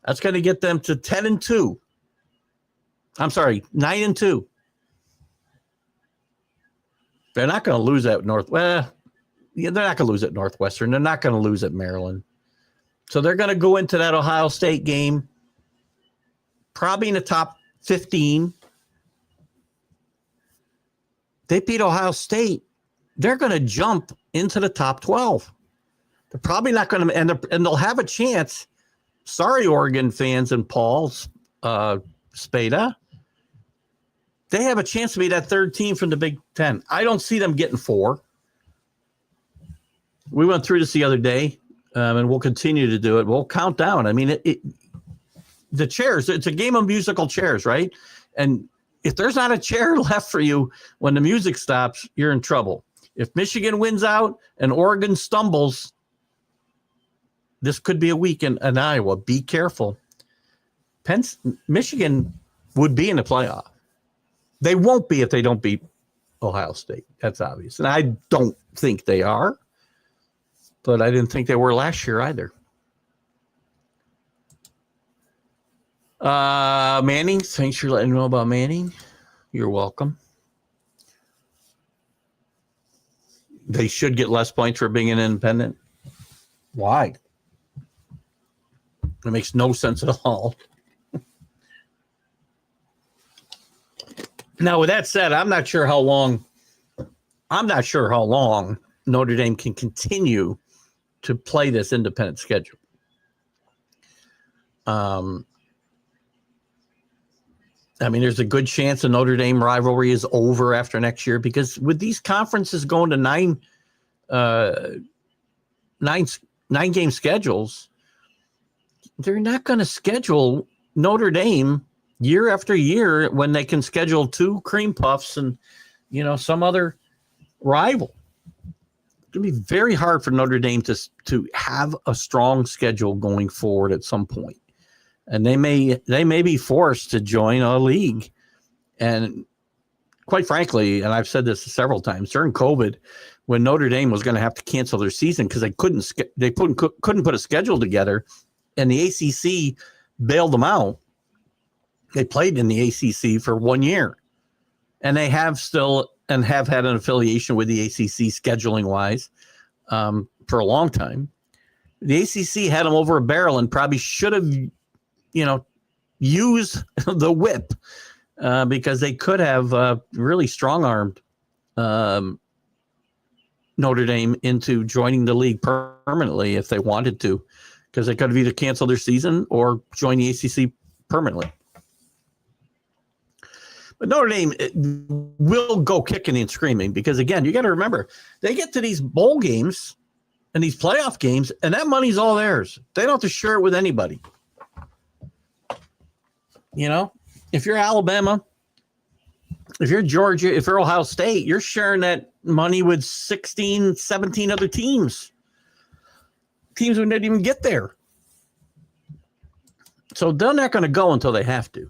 That's going to get them to 10-2. I'm sorry, 9-2. They're not going to lose at they're not going to lose at Northwestern. They're not going to lose at Maryland. So they're going to go into that Ohio State game probably in the top 15. They beat Ohio State. They're going to jump into the top 12. They're probably not going to, and they'll have a chance. Sorry, Oregon fans and Paul Spada. They have a chance to be that third team from the Big Ten. I don't see them getting 4. We went through this the other day, and we'll continue to do it. We'll count down. I mean, the chairs, it's a game of musical chairs, right? And if there's not a chair left for you when the music stops, you're in trouble. If Michigan wins out and Oregon stumbles, this could be a week in Iowa. Be careful. Michigan would be in the playoff. They won't be if they don't beat Ohio State. That's obvious. And I don't think they are, but I didn't think they were last year either. Manning, thanks for letting me know about Manning. You're welcome. They should get less points for being an independent. Why? It makes no sense at all. Now, with that said, I'm not sure how long Notre Dame can continue to play this independent schedule. I mean, there's a good chance the Notre Dame rivalry is over after next year because with these conferences going to nine game schedules, they're not going to schedule Notre Dame year after year when they can schedule 2 cream puffs and, some other rival. It's going to be very hard for Notre Dame to have a strong schedule going forward at some point. And they may be forced to join a league. And quite frankly, and I've said this several times, during COVID, when Notre Dame was going to have to cancel their season because they couldn't put a schedule together, and the ACC bailed them out. They played in the ACC for 1 year, and they have had an affiliation with the ACC scheduling wise for a long time. The ACC had them over a barrel and probably should have, used the whip because they could have really strong-armed Notre Dame into joining the league permanently if they wanted to, because they could have either canceled their season or joined the ACC permanently. But Notre Dame will go kicking and screaming because, again, you got to remember, they get to these bowl games and these playoff games, and that money's all theirs. They don't have to share it with anybody. If you're Alabama, if you're Georgia, if you're Ohio State, you're sharing that money with 16, 17 other teams. Teams who didn't even get there. So they're not going to go until they have to.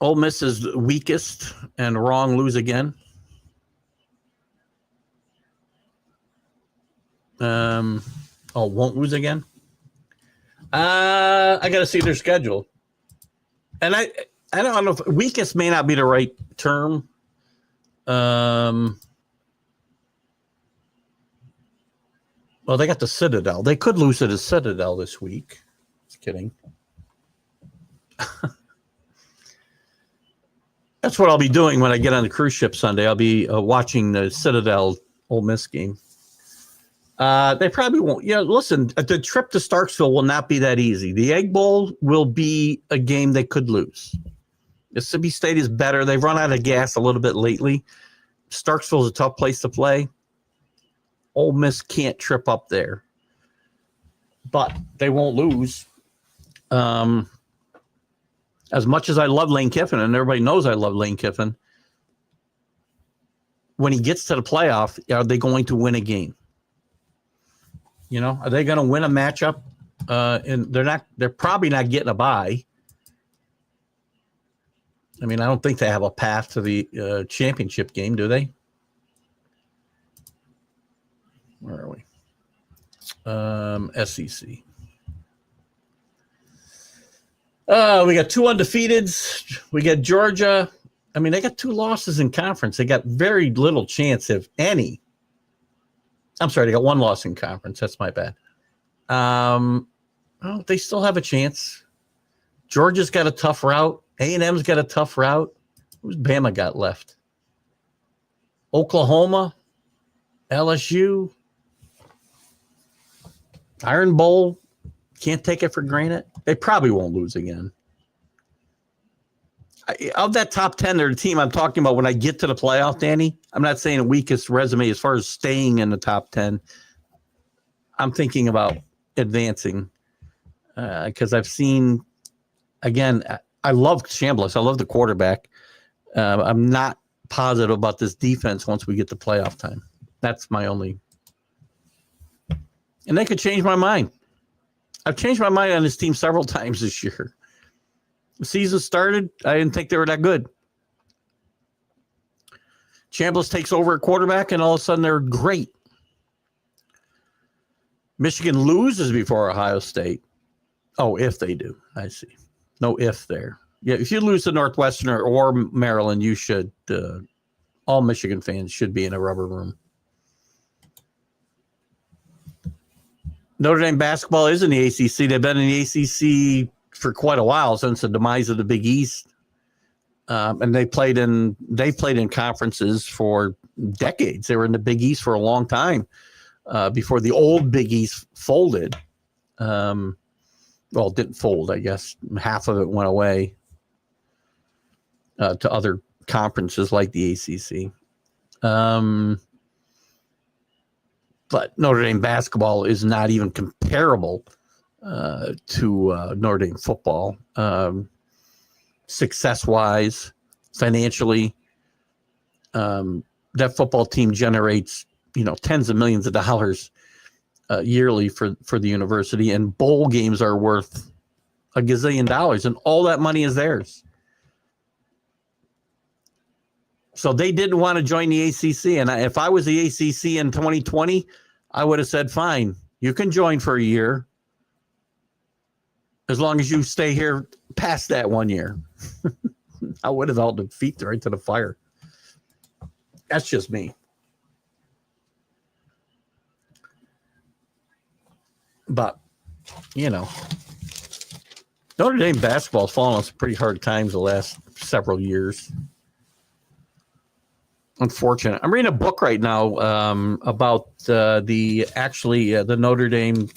Ole Miss is weakest and wrong, lose again. Won't lose again. I got to see their schedule. And I don't know if weakest may not be the right term. Well, they got the Citadel. They could lose to the Citadel this week. Just kidding. That's what I'll be doing when I get on the cruise ship Sunday. I'll be watching the Citadel Ole Miss game. They probably won't. Listen, the trip to Starksville will not be that easy. The Egg Bowl will be a game they could lose. Mississippi State is better. They've run out of gas a little bit lately. Starksville is a tough place to play. Ole Miss can't trip up there. But they won't lose. As much as I love Lane Kiffin, and everybody knows I love Lane Kiffin, when he gets to the playoff, are they going to win a game? You know, are they going to win a matchup? And they're probably not getting a bye. I mean, I don't think they have a path to the championship game, do they? Where are we? SEC. We got 2 undefeateds. We got Georgia. I mean, they got 2 losses in conference. They got very little chance, if any. I'm sorry, they got 1 loss in conference. That's my bad. Well, they still have a chance. Georgia's got a tough route. A&M's got a tough route. Who's Bama got left? Oklahoma, LSU, Iron Bowl. Can't take it for granted. They probably won't lose again. Of that top 10, they're the team I'm talking about when I get to the playoff, Danny. I'm not saying the weakest resume as far as staying in the top 10. I'm thinking about advancing because I've seen, again, I love Chambliss. I love the quarterback. I'm not positive about this defense once we get to playoff time. That's my only. And they could change my mind. I've changed my mind on this team several times this year. The season started, I didn't think they were that good. Chambliss takes over at quarterback, and all of a sudden they're great. Michigan loses before Ohio State. Oh, if they do. I see. No if there. Yeah, if you lose to Northwestern or Maryland, you should. All Michigan fans should be in a rubber room. Notre Dame basketball is in the ACC. They've been in the ACC for quite a while since the demise of the Big East, and they played in conferences for decades. They were in the Big East for a long time before the old Big East folded. Well, it didn't fold, I guess. Half of it went away to other conferences like the ACC. But Notre Dame basketball is not even comparable to Notre Dame football. Success-wise, financially, that football team generates, tens of millions of dollars yearly for the university, and bowl games are worth a gazillion dollars, and all that money is theirs. So they didn't want to join the ACC, and if I was the ACC in 2020, I would have said, fine, you can join for a year as long as you stay here past that 1 year. I would have held the feet right to the fire. That's just me. But, Notre Dame basketball has fallen on some pretty hard times the last several years. Unfortunate. I'm reading a book right now about the Notre Dame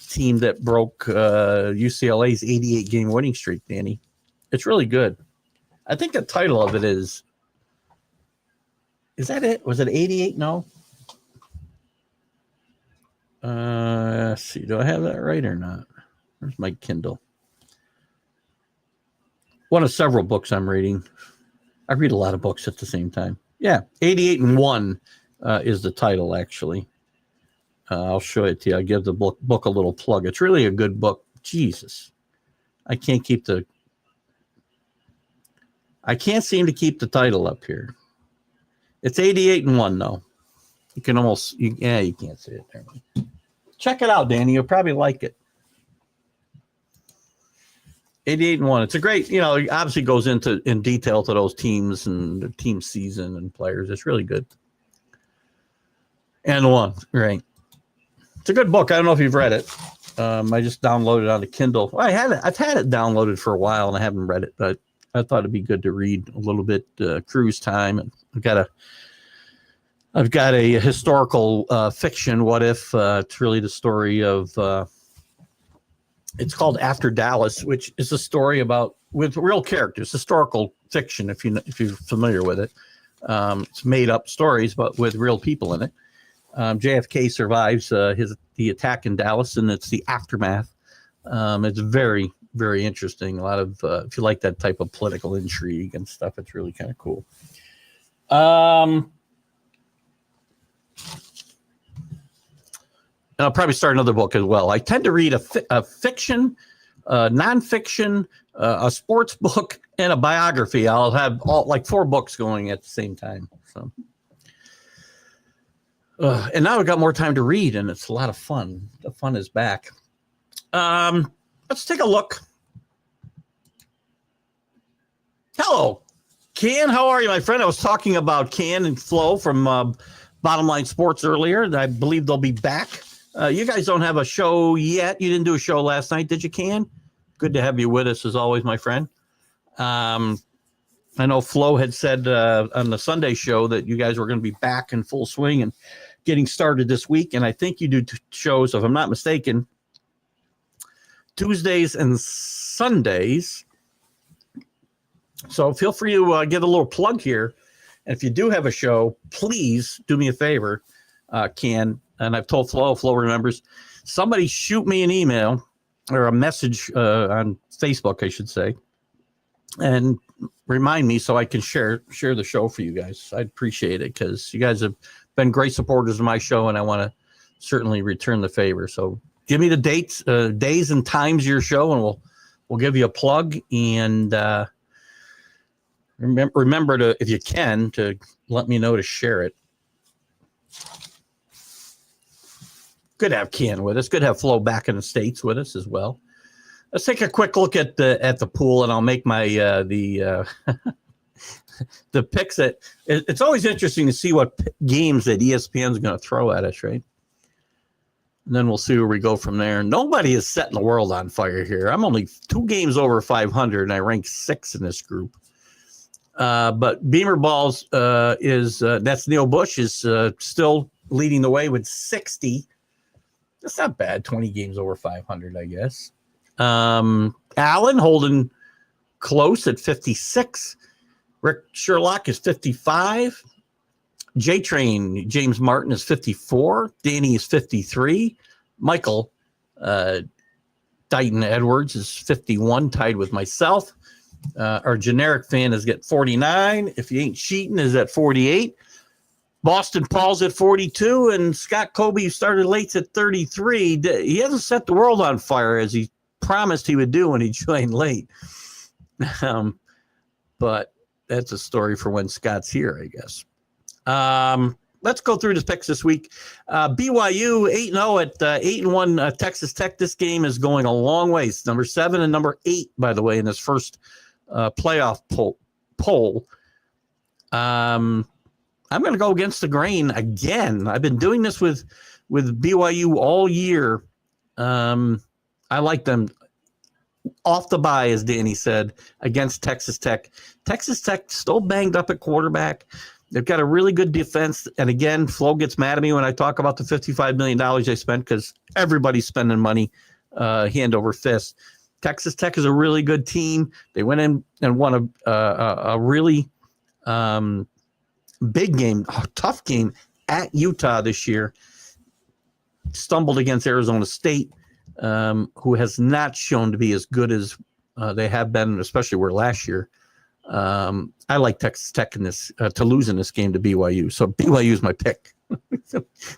team that broke UCLA's 88-game winning streak, Danny. It's really good. I think the title of it is that it? Was it 88? No. Let's see. Do I have that right or not? Where's my Kindle? One of several books I'm reading. I read a lot of books at the same time. Yeah, 88 and 1 is the title, actually. I'll show it to you. I'll give the book a little plug. It's really a good book. Jesus. I can't seem to keep the title up here. It's 88 and 1, though. You can you can't see it there. Check it out, Danny. You'll probably like it. 88 and 1. It's a great, it obviously goes in detail to those teams and the team season and players. It's really good. And 1, right. It's a good book. I don't know if you've read it. I just downloaded it on the Kindle. Well, I've had it downloaded for a while and I haven't read it, but I thought it'd be good to read a little bit cruise time. And I've got a historical fiction. What if it's really the story of it's called After Dallas, which is a story with real characters, historical fiction. If you're familiar with it, it's made up stories, but with real people in it. JFK survives the attack in Dallas, and it's the aftermath. It's very, very interesting. A lot of if you like that type of political intrigue and stuff, it's really kind of cool. and I'll probably start another book as well. I tend to read a fiction, nonfiction, a sports book, and a biography. I'll have like 4 books going at the same time. So, and now I've got more time to read, and it's a lot of fun. The fun is back. Let's take a look. Hello, Can. How are you, my friend? I was talking about Can and Flo from Bottom Line Sports earlier. I believe they'll be back. You guys don't have a show yet. You didn't do a show last night, did you, Can? Good to have you with us as always, my friend. I know Flo had said on the Sunday show that you guys were going to be back in full swing and getting started this week. And I think you do shows, if I'm not mistaken, Tuesdays and Sundays. So feel free to get a little plug here. And if you do have a show, please do me a favor, Can. And I've told Flo remembers. Somebody shoot me an email or a message on Facebook, I should say, and remind me so I can share the show for you guys. I'd appreciate it because you guys have been great supporters of my show, and I want to certainly return the favor. So give me the dates, days and times of your show, and we'll give you a plug. And remember to, if you can, to let me know to share it. Good to have Can with us. Good to have Flo back in the States with us as well. Let's take a quick look at the pool, and I'll make my the picks. It's always interesting to see what games that ESPN is going to throw at us, right? And then we'll see where we go from there. Nobody is setting the world on fire here. I'm only 2 games over 500, and I rank 6 in this group. But Beamer Balls that's Neil Bush is still leading the way with 60. That's not bad. 20 games over 500, I guess. Allen holding close at 56. Rick Sherlock is 55. J-Train, James Martin is 54. Danny is 53. Michael Dighton Edwards is 51, tied with myself. Our generic fan is at 49. If you ain't cheating, is at 48. Boston Paul's at 42, and Scott Kobe, who started late, at 33. He hasn't set the world on fire as he promised he would do when he joined late. But that's a story for when Scott's here, I guess. Let's go through the picks this week. BYU 8-0 at 8-1 Texas Tech. This game is going a long way. It's number 7 and number 8, by the way, in this first playoff poll. I'm going to go against the grain again. I've been doing this with BYU all year. I like them off the bye, as Danny said, against Texas Tech. Texas Tech still banged up at quarterback. They've got a really good defense. And again, Flo gets mad at me when I talk about the $55 million they spent because everybody's spending money hand over fist. Texas Tech is a really good team. They went in and won a really big game, tough game at Utah this year. Stumbled against Arizona State, who has not shown to be as good as they have been, especially where last year. I like Texas Tech in this to lose in this game to BYU. So BYU is my pick.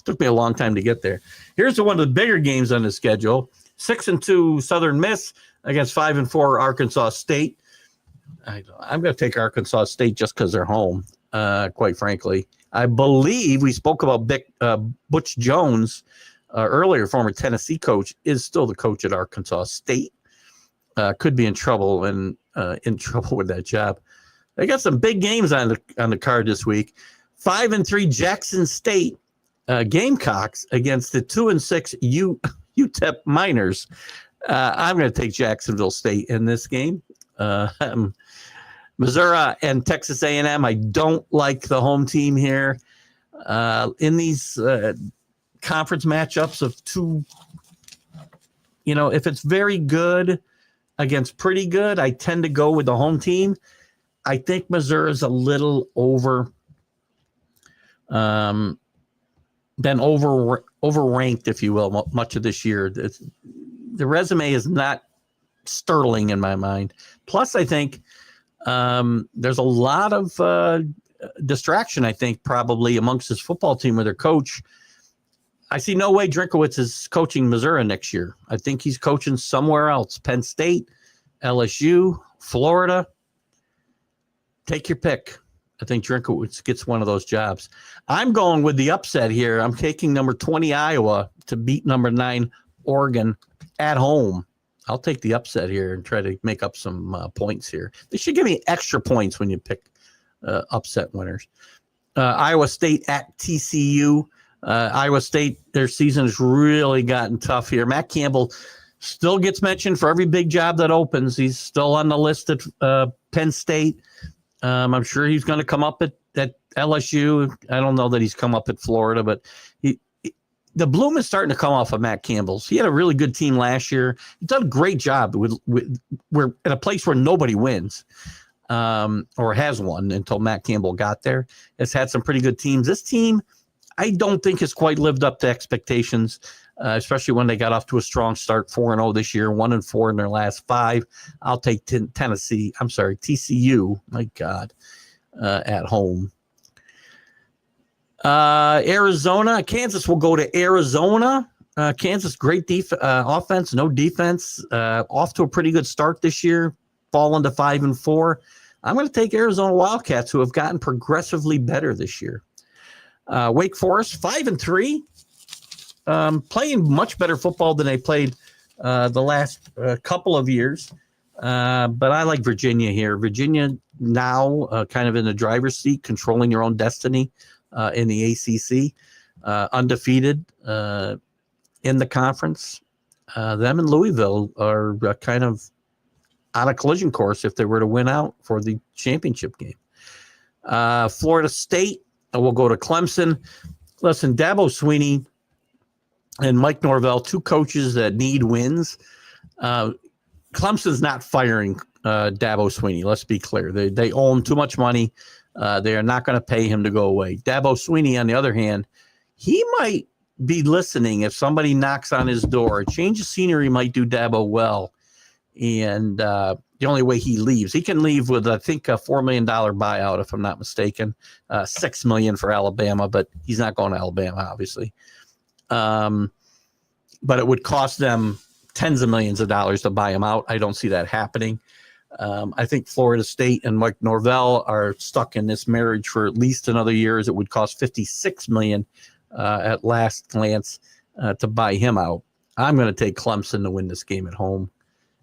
Took me a long time to get there. Here's one of the bigger games on the schedule: 6-2 Southern Miss against 5-4 Arkansas State. I'm going to take Arkansas State just because they're home. Quite frankly, I believe we spoke about Butch Jones earlier. Former Tennessee coach is still the coach at Arkansas State. Could be in trouble and in trouble with that job. They got some big games on the card this week. 5-3 Jackson State Gamecocks against the 2-6 UTEP Miners. I'm going to take Jacksonville State in this game. Missouri and Texas A&M. I don't like the home team here in these conference matchups of two. If it's very good against pretty good, I tend to go with the home team. I think Missouri is a little overranked, if you will, much of this year. The resume is not sterling in my mind. Plus, I think there's a lot of distraction, I think, probably amongst this football team with their coach. I see no way Drinkowitz is coaching Missouri next year. I think he's coaching somewhere else. Penn State, LSU, Florida. Take your pick. I think Drinkowitz gets one of those jobs. I'm going with the upset here. I'm taking number 20 Iowa to beat number 9 Oregon at home. I'll take the upset here and try to make up some points here. They should give me extra points when you pick upset winners. Iowa State at TCU. Iowa State, their season has really gotten tough here. Matt Campbell still gets mentioned for every big job that opens. He's still on the list at Penn State. I'm sure he's going to come up at LSU. I don't know that he's come up at Florida, but the bloom is starting to come off of Matt Campbell's. He had a really good team last year. He's done a great job with we're at a place where nobody wins, or has won until Matt Campbell got there. Has had some pretty good teams. This team, I don't think has quite lived up to expectations, especially when they got off to a strong start, 4-0 this year, 1-4 in their last 5. I'll take TCU. My God, at home. Arizona, Kansas will go to Arizona. Kansas, great offense, no defense. Off to a pretty good start this year, fallen to 5-4. I'm going to take Arizona Wildcats, who have gotten progressively better this year. Wake Forest, 5-3, playing much better football than they played the last couple of years. But I like Virginia here. Virginia now kind of in the driver's seat, controlling their own destiny. In the ACC, undefeated in the conference. Them and Louisville are kind of on a collision course if they were to win out for the championship game. Florida State will go to Clemson. Listen, Dabo Swinney and Mike Norvell, 2 coaches that need wins. Clemson's not firing Dabo Swinney. Let's be clear. They owe him too much money. They are not going to pay him to go away. Dabo Swinney, on the other hand, he might be listening if somebody knocks on his door. A change of scenery might do Dabo well. And the only way he leaves, he can leave with, I think, a $4 million buyout, if I'm not mistaken. $6 million for Alabama, but he's not going to Alabama, obviously. But it would cost them tens of millions of dollars to buy him out. I don't see that happening. I think Florida State and Mike Norvell are stuck in this marriage for at least another year, as it would cost $56 million at last glance to buy him out. I'm going to take Clemson to win this game at home.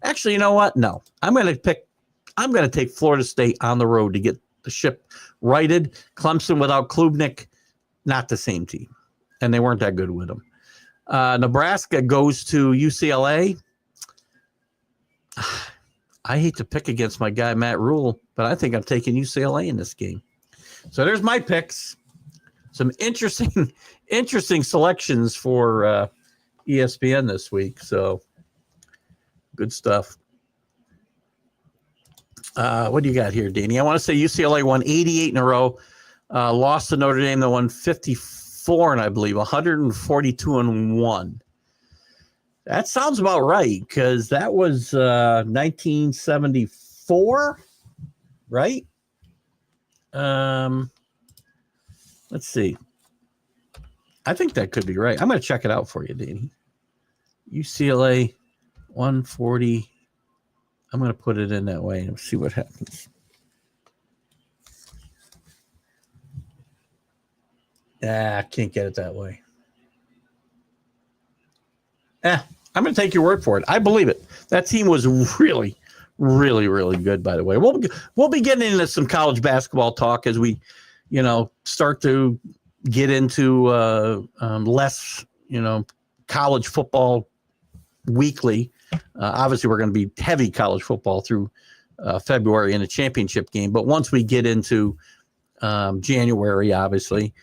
Actually, you know what? No, I'm going to take Florida State on the road to get the ship righted. Clemson without Klubnik, not the same team, and they weren't that good with him. Nebraska goes to UCLA. I hate to pick against my guy, Matt Rule, but I think I'm taking UCLA in this game. So there's my picks. Some interesting selections for ESPN this week. So good stuff. What do you got here, Danny? I want to say UCLA won 88 in a row. Lost to Notre Dame, that won 54, and I believe 142-1. That sounds about right, because that was 1974, right? Let's see. I think that could be right. I'm going to check it out for you, Danny. UCLA 140. I'm going to put it in that way and see what happens. I can't get it that way. I'm going to take your word for it. I believe it. That team was really, really, really good, by the way. We'll be getting into some college basketball talk as we, start to get into less, college football weekly. Obviously, we're going to be heavy college football through February in a championship game. But once we get into January, obviously,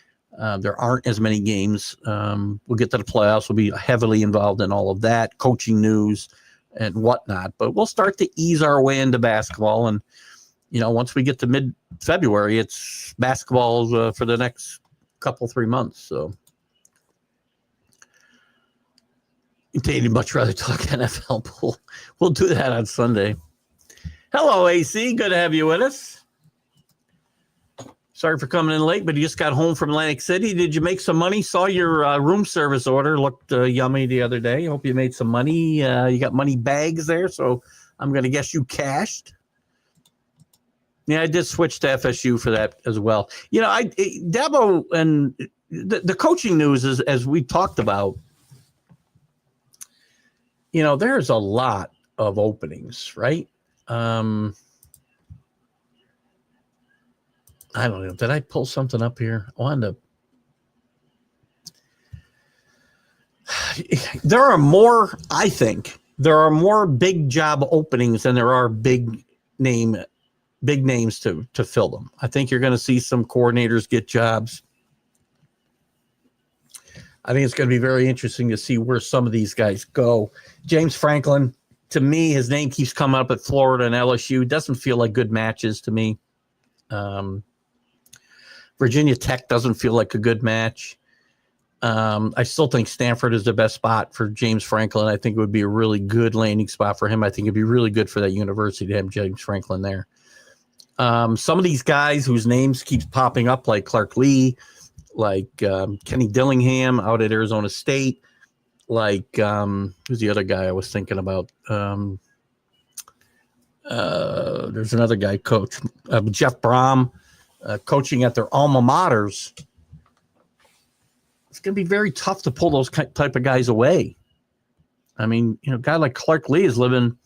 there aren't as many games. We'll get to the playoffs. We'll be heavily involved in all of that, coaching news and whatnot. But we'll start to ease our way into basketball. And, once we get to mid-February, it's basketball for the next 3 months. So I'd much rather talk NFL, but we'll do that on Sunday. Hello, AC. Good to have you with us. Sorry for coming in late, but you just got home from Atlantic City. Did you make some money? Saw your room service order. Looked yummy the other day. Hope you made some money. You got money bags there, so I'm going to guess you cashed. Yeah, I did switch to FSU for that as well. You know, Dabo and the coaching news is, as we talked about, you know, there's a lot of openings, right? I don't know. Did I pull something up here? I wanted to. There are more, I think, there are more big job openings than there are big names to fill them. I think you're going to see some coordinators get jobs. I think it's going to be very interesting to see where some of these guys go. James Franklin, to me, his name keeps coming up at Florida and LSU. Doesn't feel like good matches to me. Virginia Tech doesn't feel like a good match. I still think Stanford is the best spot for James Franklin. I think it would be a really good landing spot for him. I think it'd be really good for that university to have James Franklin there. Some of these guys whose names keeps popping up, like Clark Lee, like Kenny Dillingham out at Arizona State, like who's the other guy I was thinking about? There's another guy, coach Jeff Brom, coaching at their alma maters. It's going to be very tough to pull those type of guys away. I mean, you know, a guy like Clark Lee is living,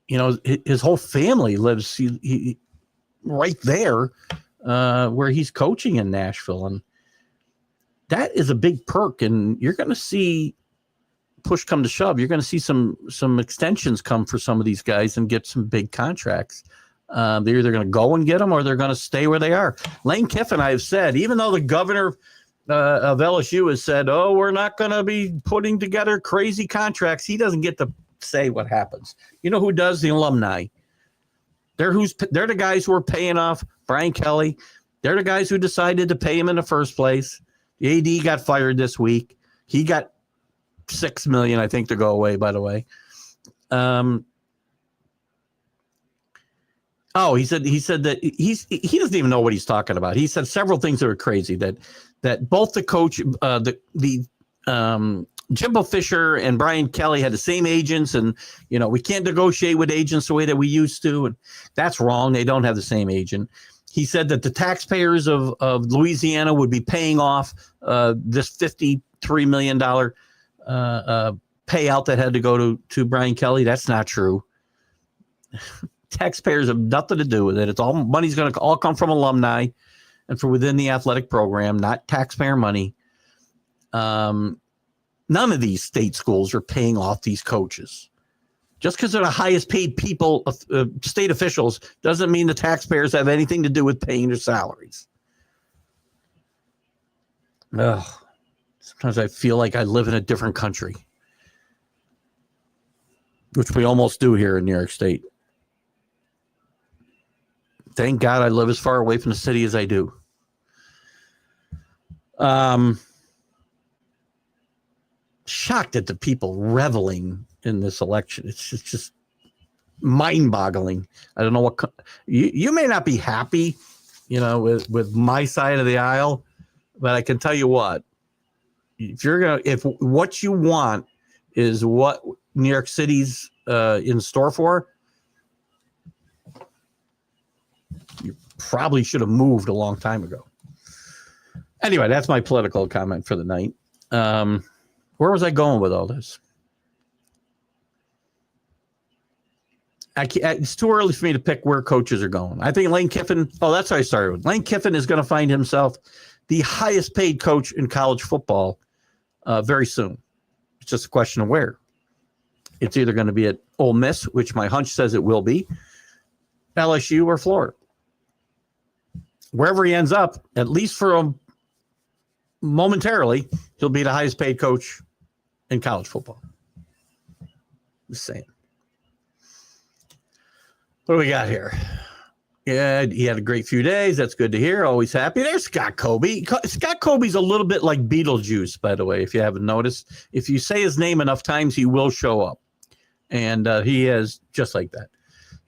you know, his whole family lives he right there where he's coaching in Nashville. And that is a big perk. And you're going to see, push come to shove, you're going to see some extensions come for some of these guys and get some big contracts. They're either going to go and get them or they're going to stay where they are. Lane Kiffin, I have said, even though the governor of LSU has said, oh, we're not going to be putting together crazy contracts, he doesn't get to say what happens. You know who does? The alumni. They're the guys who are paying off Brian Kelly. They're the guys who decided to pay him in the first place. The AD got fired this week. He got $6 million, I think, to go away, by the way. He said that he doesn't even know what he's talking about. He said several things that were crazy, that both the coach, Jimbo Fisher and Brian Kelly had the same agents, and you know, we can't negotiate with agents the way that we used to, and that's wrong. They don't have the same agent. He said that the taxpayers of Louisiana would be paying off this $53 million payout that had to go to Brian Kelly. That's not true. Taxpayers have nothing to do with it. It's all money's going to all come from alumni and from within the athletic program, not taxpayer money. None of these state schools are paying off these coaches. Just because they're the highest paid people, state officials, doesn't mean the taxpayers have anything to do with paying their salaries. Ugh. Sometimes I feel like I live in a different country, which we almost do here in New York State. Thank God I live as far away from the city as I do. Shocked at the people reveling in this election. It's just mind-boggling. I don't know what you may not be happy, you know, with my side of the aisle, but I can tell you what, if what you want is what New York City's in store for, you probably should have moved a long time ago. Anyway, that's my political comment for the night. Where was I going with all this? It's too early for me to pick where coaches are going. I think Lane Kiffin, that's how I started with. Lane Kiffin is going to find himself the highest paid coach in college football very soon. It's just a question of where. It's either going to be at Ole Miss, which my hunch says it will be, LSU, or Florida. Wherever he ends up, at least for momentarily, he'll be the highest paid coach in college football. Just saying. What do we got here? Yeah, he had a great few days. That's good to hear. Always happy. There's Scott Colby. Scott Colby's a little bit like Beetlejuice, by the way, if you haven't noticed. If you say his name enough times, he will show up. And he is just like that.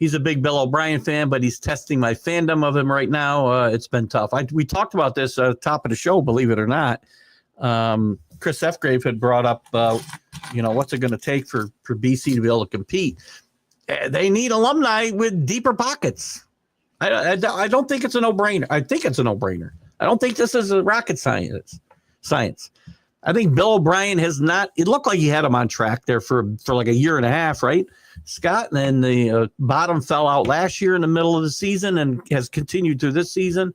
he's a big Bill O'Brien fan, but he's testing my fandom of him right now. It's been tough. We talked about this at the top of the show, believe it or not. Chris Fgrave had brought up, what's it going to take for BC to be able to compete? They need alumni with deeper pockets. I don't think it's a no-brainer. I think it's a no-brainer. I don't think this is a rocket science. I think Bill O'Brien has not. It looked like he had him on track there for like a year and a half, right, Scott? And then the bottom fell out last year in the middle of the season and has continued through this season.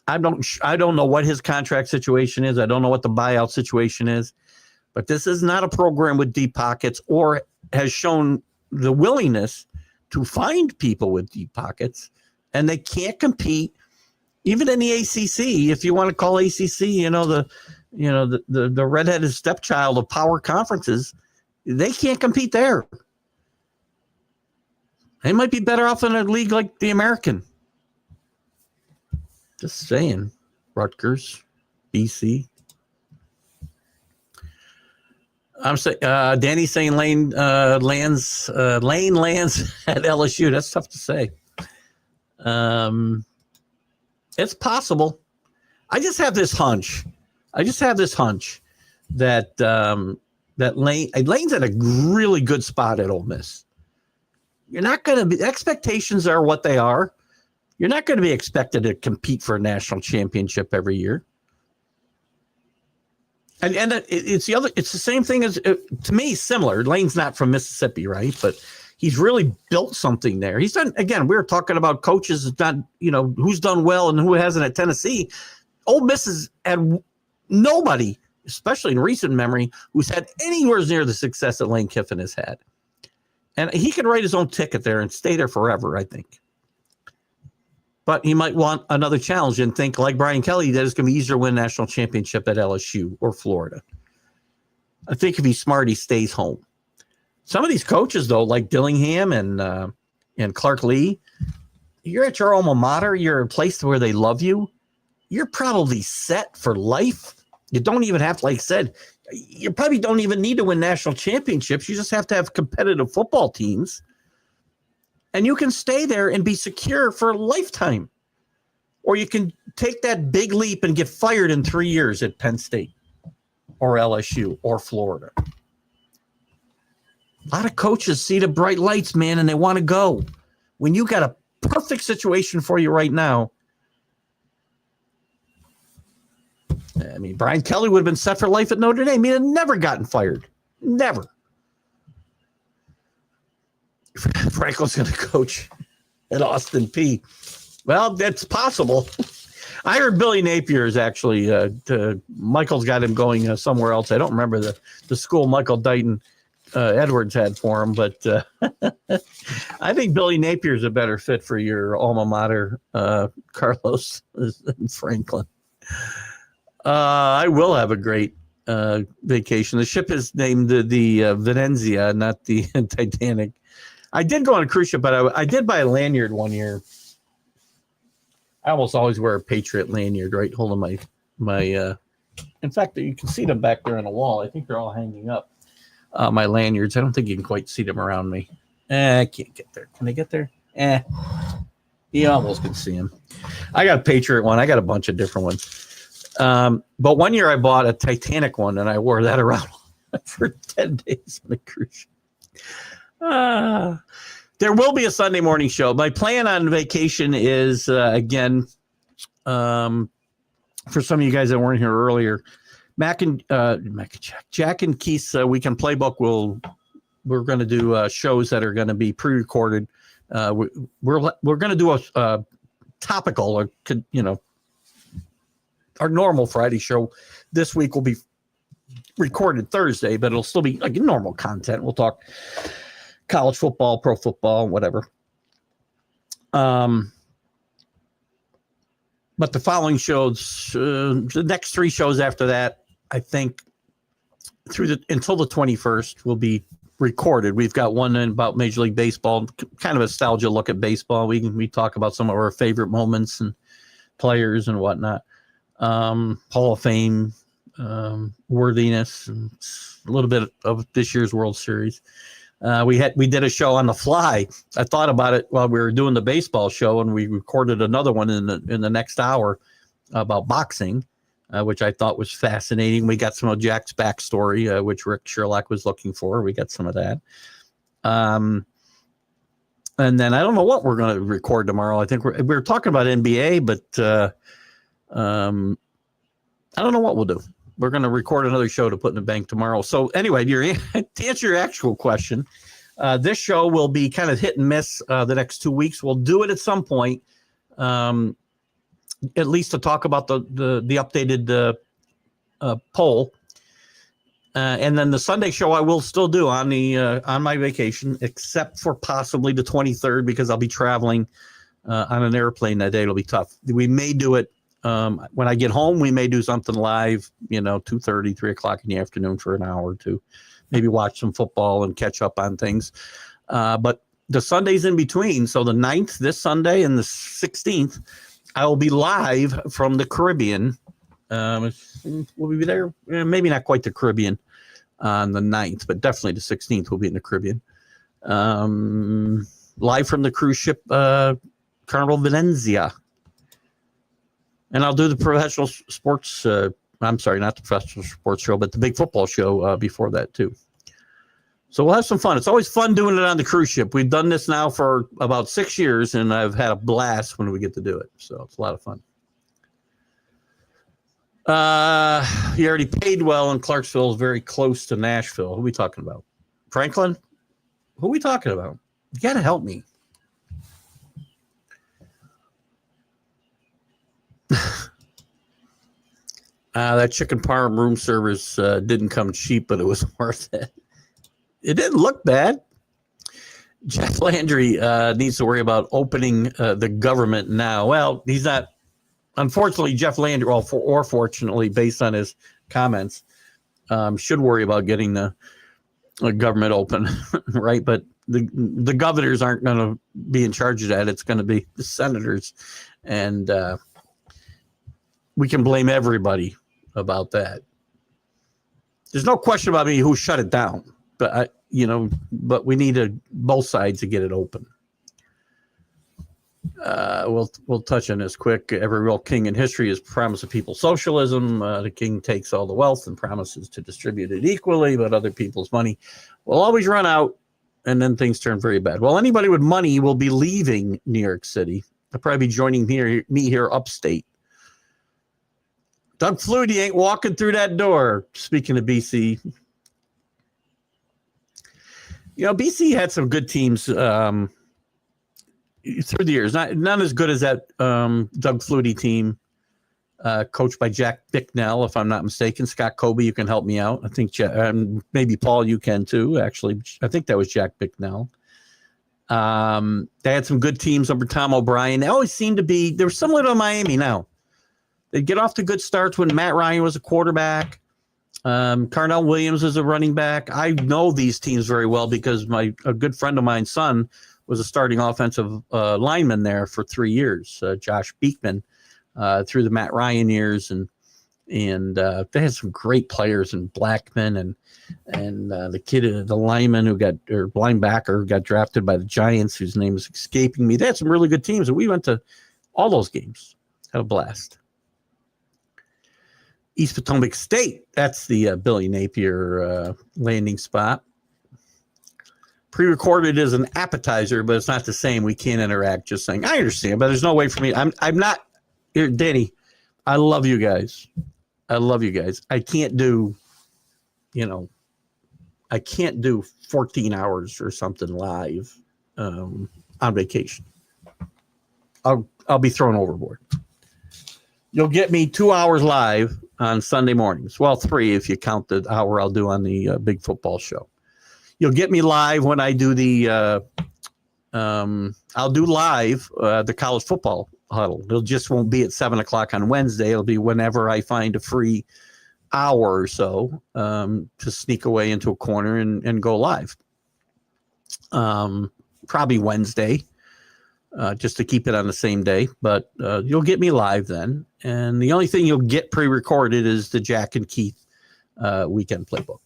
I don't know what his contract situation is. I don't know what the buyout situation is. But this is not a program with deep pockets or has shown the willingness to find people with deep pockets, and they can't compete even in the ACC. If you want to call ACC, the redheaded stepchild of power conferences, they can't compete there. They might be better off in a league like the American. Just saying. Rutgers, BC. I'm saying Danny's saying Lane lands at LSU. That's tough to say. It's possible. I just have this hunch that Lane's at a really good spot at Ole Miss. You're not going to be. Expectations are what they are. You're not going to be expected to compete for a national championship every year. And it's the same thing as, to me, similar. Lane's not from Mississippi, right? But he's really built something there. He's done, again, we were talking about coaches, not, who's done well and who hasn't at Tennessee. Ole Miss has had nobody, especially in recent memory, who's had anywhere near the success that Lane Kiffin has had. And he could write his own ticket there and stay there forever, I think. But he might want another challenge and think, like Brian Kelly, that it's going to be easier to win a national championship at LSU or Florida. I think if he's smart, he stays home. Some of these coaches, though, like Dillingham and Clark Lee, you're at your alma mater. You're a place where they love you. You're probably set for life. You don't even have to, like I said, you probably don't even need to win national championships. You just have to have competitive football teams. And you can stay there and be secure for a lifetime. Or you can take that big leap and get fired in 3 years at Penn State or LSU or Florida. A lot of coaches see the bright lights, man, and they want to go. When you got a perfect situation for you right now, I mean, Brian Kelly would have been set for life at Notre Dame. He'd have never gotten fired. Never. Franklin's going to coach at Austin Peay. Well, that's possible. I heard Billy Napier is actually, Michael's got him going somewhere else. I don't remember the school Michael Dighton Edwards had for him, but I think Billy Napier is a better fit for your alma mater, Carlos, than Franklin. I will have a great vacation. The ship is named the Venezia, not the Titanic. I did go on a cruise ship, but I did buy a lanyard one year. I almost always wear a Patriot lanyard, right? Holding my in fact, you can see them back there on the wall. I think they're all hanging up. My lanyards. I don't think you can quite see them around me. I can't get there. Can I get there? You almost can see them. I got a Patriot one. I got a bunch of different ones. But one year I bought a Titanic one, and I wore that around for 10 days on a cruise ship. There will be a Sunday morning show. My plan on vacation is, again, for some of you guys that weren't here earlier, Jack and Keith's Weekend Playbook we're going to do shows that are going to be pre-recorded. We're going to do a topical, our normal Friday show. This week will be recorded Thursday, but it'll still be like normal content. We'll talk college football, pro football, whatever. But the following shows, the next 3 shows after that, I think until the 21st will be recorded. We've got one about Major League Baseball, kind of a nostalgia look at baseball. We talk about some of our favorite moments and players and whatnot. Hall of Fame, worthiness, and a little bit of this year's World Series. We did a show on the fly. I thought about it while we were doing the baseball show, and we recorded another one in the next hour about boxing, which I thought was fascinating. We got some of Jack's backstory, which Rick Sherlock was looking for. We got some of that. And then I don't know what we're going to record tomorrow. I think we're talking about NBA, but I don't know what we'll do. We're going to record another show to put in the bank tomorrow. So anyway, to answer your actual question, this show will be kind of hit and miss the next 2 weeks. We'll do it at some point, at least to talk about the updated poll. And then the Sunday show I will still do on my vacation, except for possibly the 23rd, because I'll be traveling on an airplane that day. It'll be tough. We may do it when I get home. We may do something live, 2:30, 3 o'clock in the afternoon for an hour or two, maybe watch some football and catch up on things. But the Sundays in between, so the 9th this Sunday and the 16th, I will be live from the Caribbean. Will we be there? Maybe not quite the Caribbean on the 9th, but definitely the 16th will be in the Caribbean. Live from the cruise ship Carnival Venezia. And I'll do the professional sports. I'm sorry, not the professional sports show, but the big football show before that too. So we'll have some fun. It's always fun doing it on the cruise ship. We've done this now for about 6 years, and I've had a blast when we get to do it. So it's a lot of fun. He already paid well, and Clarksville is very close to Nashville. Who are we talking about? Franklin? Who are we talking about? You got to help me. That chicken parm room service didn't come cheap, but it was worth it. It didn't look bad. Jeff Landry needs to worry about opening the government now. Well, he's not. Unfortunately, Jeff Landry, or fortunately, based on his comments, should worry about getting the government open, right? But the governors aren't going to be in charge of that. It's going to be the senators, and we can blame everybody about that. There's no question about me who shut it down, but but we need both sides to get it open. We'll touch on this quick. Every real king in history has promised the people socialism. The king takes all the wealth and promises to distribute it equally, but other people's money will always run out, and then things turn very bad. Well, anybody with money will be leaving New York City. They'll probably be joining me here upstate. Doug Flutie ain't walking through that door. Speaking of BC, BC had some good teams through the years. None as good as that Doug Flutie team, coached by Jack Bicknell, if I'm not mistaken. Scott Kobe, you can help me out. I think maybe Paul, you can too. Actually, I think that was Jack Bicknell. They had some good teams under Tom O'Brien. They always seemed to be. They were similar to Miami now. They'd get off to good starts when Matt Ryan was a quarterback. Carnell Williams is a running back. I know these teams very well because a good friend of mine's son was a starting offensive lineman there for 3 years, Josh Beekman, through the Matt Ryan years. And they had some great players in Blackman and the kid, the lineman linebacker who got drafted by the Giants, whose name is escaping me. They had some really good teams, and we went to all those games. Had a blast. East Potomac State, that's the Billy Napier landing spot. Pre-recorded is an appetizer, but it's not the same. We can't interact. Just saying, I understand, but there's no way for me. I'm not here, Danny. I love you guys. I can't do, I can't do 14 hours or something live on vacation. I'll be thrown overboard. You'll get me 2 hours live on Sunday mornings. Well, 3 if you count the hour I'll do on the big football show. You'll get me live when I do I'll do live the college football huddle. It just won't be at 7 o'clock on Wednesday. It'll be whenever I find a free hour or so to sneak away into a corner and go live. Probably Wednesday. Just to keep it on the same day, but you'll get me live then. And the only thing you'll get pre-recorded is the Jack and Keith weekend playbook.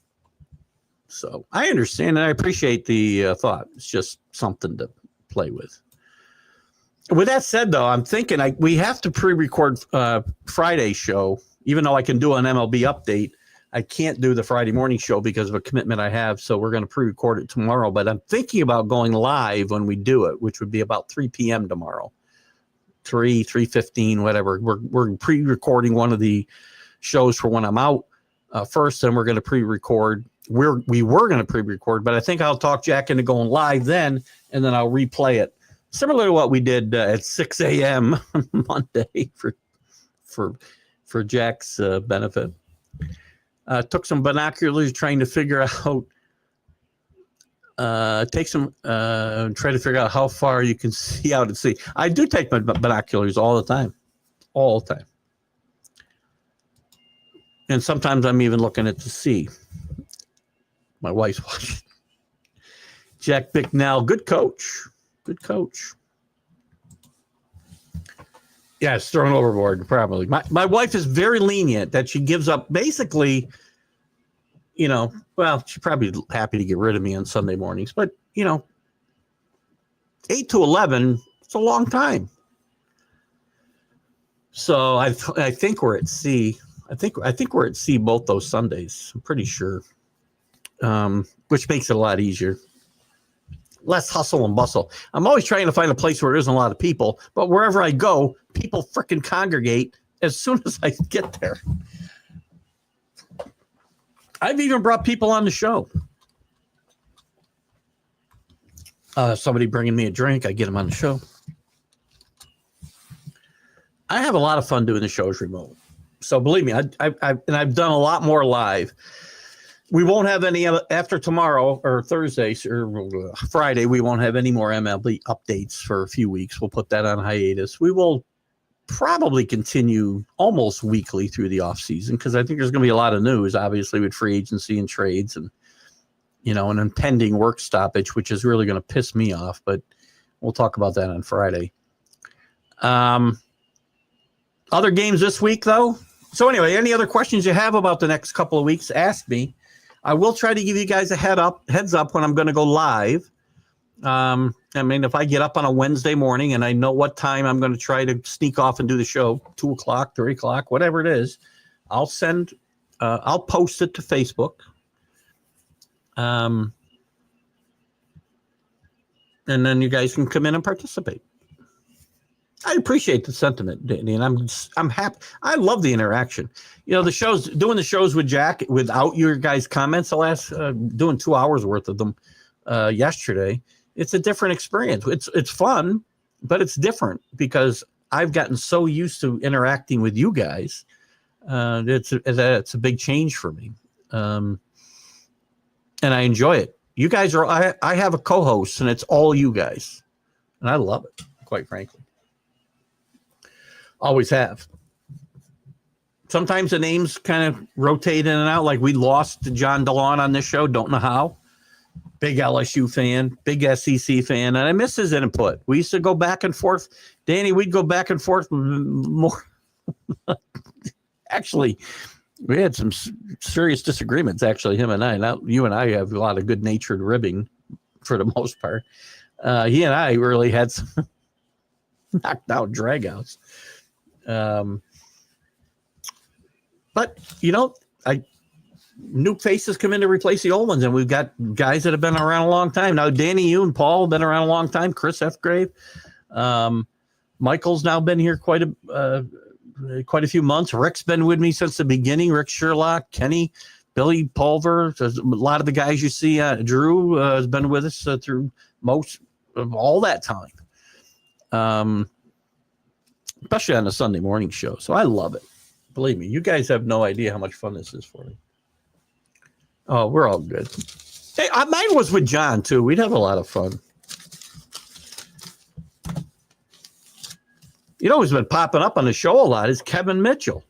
So I understand and I appreciate the thought. It's just something to play with. With that said, though, I'm thinking we have to pre-record Friday's show, even though I can do an MLB update. I can't do the Friday morning show because of a commitment I have, so we're going to pre-record it tomorrow. But I'm thinking about going live when we do it, which would be about 3 p.m. tomorrow, 3:15, whatever. We're pre-recording one of the shows for when I'm out first, and we're going to pre-record. We were going to pre-record, but I think I'll talk Jack into going live then, and then I'll replay it. Similar to what we did at 6 a.m. on Monday for Jack's benefit. Took some binoculars trying to figure out, try to figure out how far you can see out at sea. I do take my binoculars all the time. And sometimes I'm even looking at the sea. My wife's watching. Jack Bicknell, good coach. Yeah, it's thrown overboard, probably. My wife is very lenient that she gives up basically, well, she's probably happy to get rid of me on Sunday mornings, but 8 to 11, it's a long time. So I think we're at sea. I think we're at sea both those Sundays. I'm pretty sure, which makes it a lot easier. Less hustle and bustle. I'm always trying to find a place where there isn't a lot of people, but wherever I go, people frickin' congregate as soon as I get there. I've even brought people on the show. Somebody bringing me a drink, I get them on the show. I have a lot of fun doing the shows remote. So believe me, I've done a lot more live. We won't have any after tomorrow or Thursday or Friday. We won't have any more MLB updates for a few weeks. We'll put that on hiatus. We will probably continue almost weekly through the off season because I think there's going to be a lot of news, obviously, with free agency and trades and, an impending work stoppage, which is really going to piss me off. But we'll talk about that on Friday. Other games this week, though. So anyway, any other questions you have about the next couple of weeks, ask me. I will try to give you guys a heads up when I'm going to go live. If I get up on a Wednesday morning and I know what time I'm going to try to sneak off and do the show, 2 o'clock, 3 o'clock, whatever it is, I'll post it to Facebook. And then you guys can come in and participate. I appreciate the sentiment, Danny, and I'm happy. I love the interaction. Doing the shows with Jack without your guys' comments, doing 2 hours worth of them yesterday. It's a different experience. It's fun, but it's different because I've gotten so used to interacting with you guys. It's a big change for me, and I enjoy it. You guys I have a co-host, and it's all you guys, and I love it, quite frankly. Always have. Sometimes the names kind of rotate in and out. Like we lost John DeLon on this show. Don't know how. Big LSU fan, big SEC fan, and I miss his input. We used to go back and forth. Danny, we'd go back and forth more. Actually, we had some serious disagreements, actually, him and I. Now, you and I have a lot of good-natured ribbing for the most part. He and I really had some knocked-out dragouts. But new faces come in to replace the old ones, and we've got guys that have been around a long time. Now, Danny, you and Paul have been around a long time. Chris F. Grave. Michael's now been here quite a few months. Rick's been with me since the beginning. Rick Sherlock, Kenny, Billy Pulver. A lot of the guys you see. Drew has been with us through most of all that time. Especially on the Sunday morning show. So I love it. Believe me, you guys have no idea how much fun this is for me. Oh, we're all good. Hey, mine was with John, too. We'd have a lot of fun. Who's been popping up on the show a lot is Kevin Mitchell,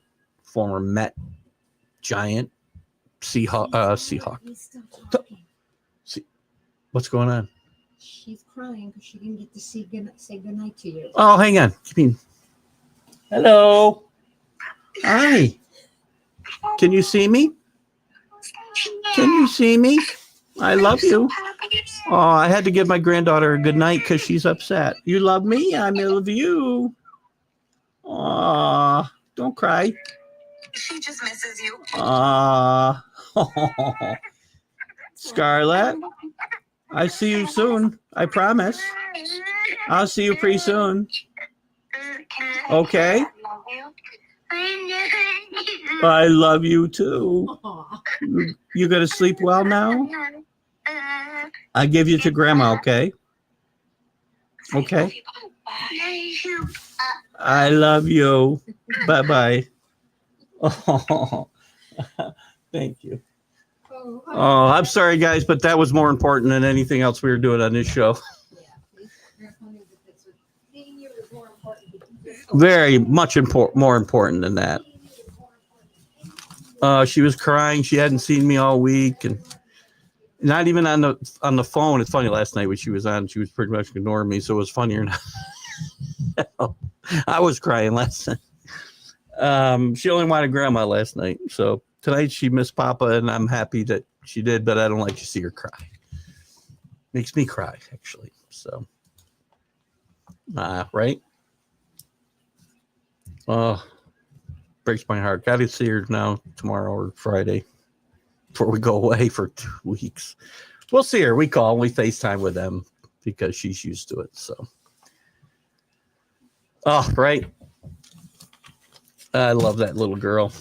former Met Giant Seahawk. What's going on? She's crying because she didn't get to say goodnight to you. Oh, hang on. Hello. Hi. Can you see me? Can you see me? I love you. Oh, I had to give my granddaughter a good night because she's upset. You love me. I love you. Aw, don't cry. She just misses you. Aw. Scarlett, I see you soon. I promise. I'll see you pretty soon. Okay? I love you too. You gonna sleep well now? I give you to Grandma, okay? Okay. I love you. Bye-bye. Oh, thank you. Oh, I'm sorry, guys, but that was more important than anything else we were doing on this show. Very much more important than that. She was crying. She hadn't seen me all week, and not even on the phone. It's funny. Last night when she was on, she was pretty much ignoring me, so it was funnier. I was crying last night. She only wanted Grandma last night, so tonight she missed Papa, and I'm happy that she did. But I don't like to see her cry. Makes me cry, actually. So, right? Oh, breaks my heart. Got to see her now tomorrow or Friday before we go away for 2 weeks. We'll see her. We call. We FaceTime with them because she's used to it. So, oh, right. I love that little girl.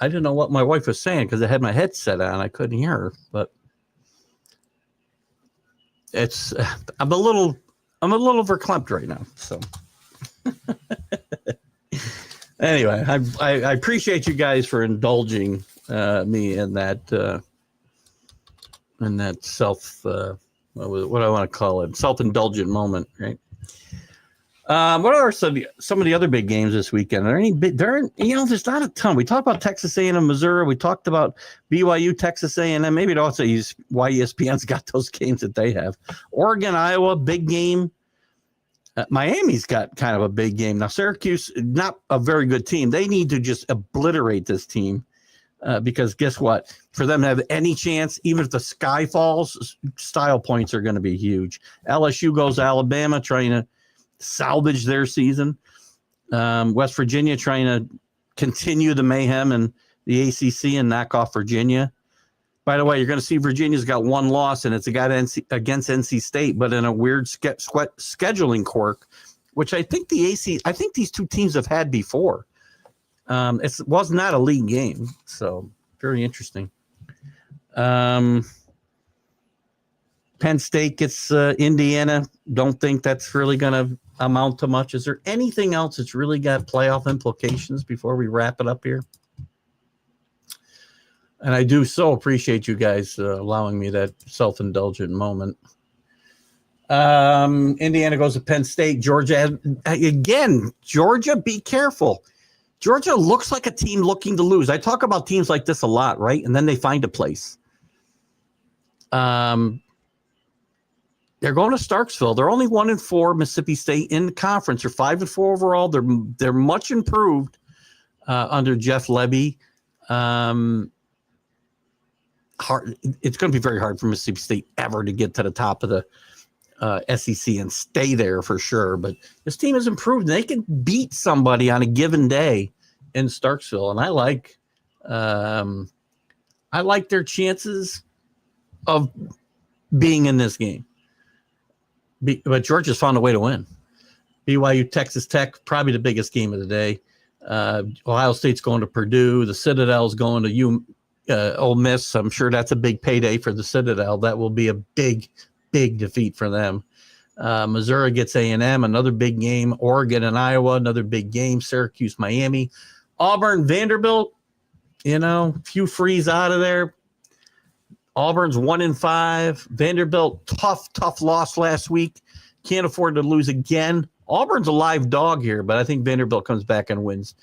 I didn't know what my wife was saying because I had my headset on. I couldn't hear her, but I'm a little verklempt right now. So. Anyway, I appreciate you guys for indulging me in that self what I want to call it, self-indulgent moment, right? What are some of the other big games this weekend? Are there any big? There's not a ton. We talked about Texas A&M, Missouri. We talked about BYU, Texas A&M. Maybe it also is why ESPN's got those games that they have. Oregon, Iowa, big game. Miami's got kind of a big game. Now, Syracuse, not a very good team. They need to just obliterate this team because guess what? For them to have any chance, even if the sky falls, style points are going to be huge. LSU goes to Alabama trying to salvage their season. West Virginia trying to continue the mayhem in the ACC and knock off Virginia. By the way, you're going to see Virginia's got one loss, and it's against NC State, but in a weird scheduling quirk, which I think these two teams have had before. It was not a league game, so very interesting. Penn State gets Indiana. Don't think that's really going to amount to much. Is there anything else that's really got playoff implications before we wrap it up here? And I do so appreciate you guys allowing me that self-indulgent moment. Indiana goes to Penn State. Georgia, again, Georgia, be careful. Georgia looks like a team looking to lose. I talk about teams like this a lot, right? And then they find a place. They're going to Starksville. They're only 1-4. Mississippi State in the conference. They're 5-4 overall. They're much improved under Jeff Lebby. It's going to be very hard for Mississippi State ever to get to the top of the SEC and stay there for sure. But this team has improved. They can beat somebody on a given day in Starksville, and I like their chances of being in this game. But Georgia's found a way to win. BYU, Texas Tech, probably the biggest game of the day. Ohio State's going to Purdue. The Citadel's going to Ole Miss. I'm sure that's a big payday for the Citadel. That will be a big, big defeat for them. Missouri gets A&M, another big game. Oregon and Iowa, another big game. Syracuse, Miami. Auburn, Vanderbilt, few frees out of there. Auburn's 1-5. Vanderbilt, tough loss last week. Can't afford to lose again. Auburn's a live dog here, but I think Vanderbilt comes back and wins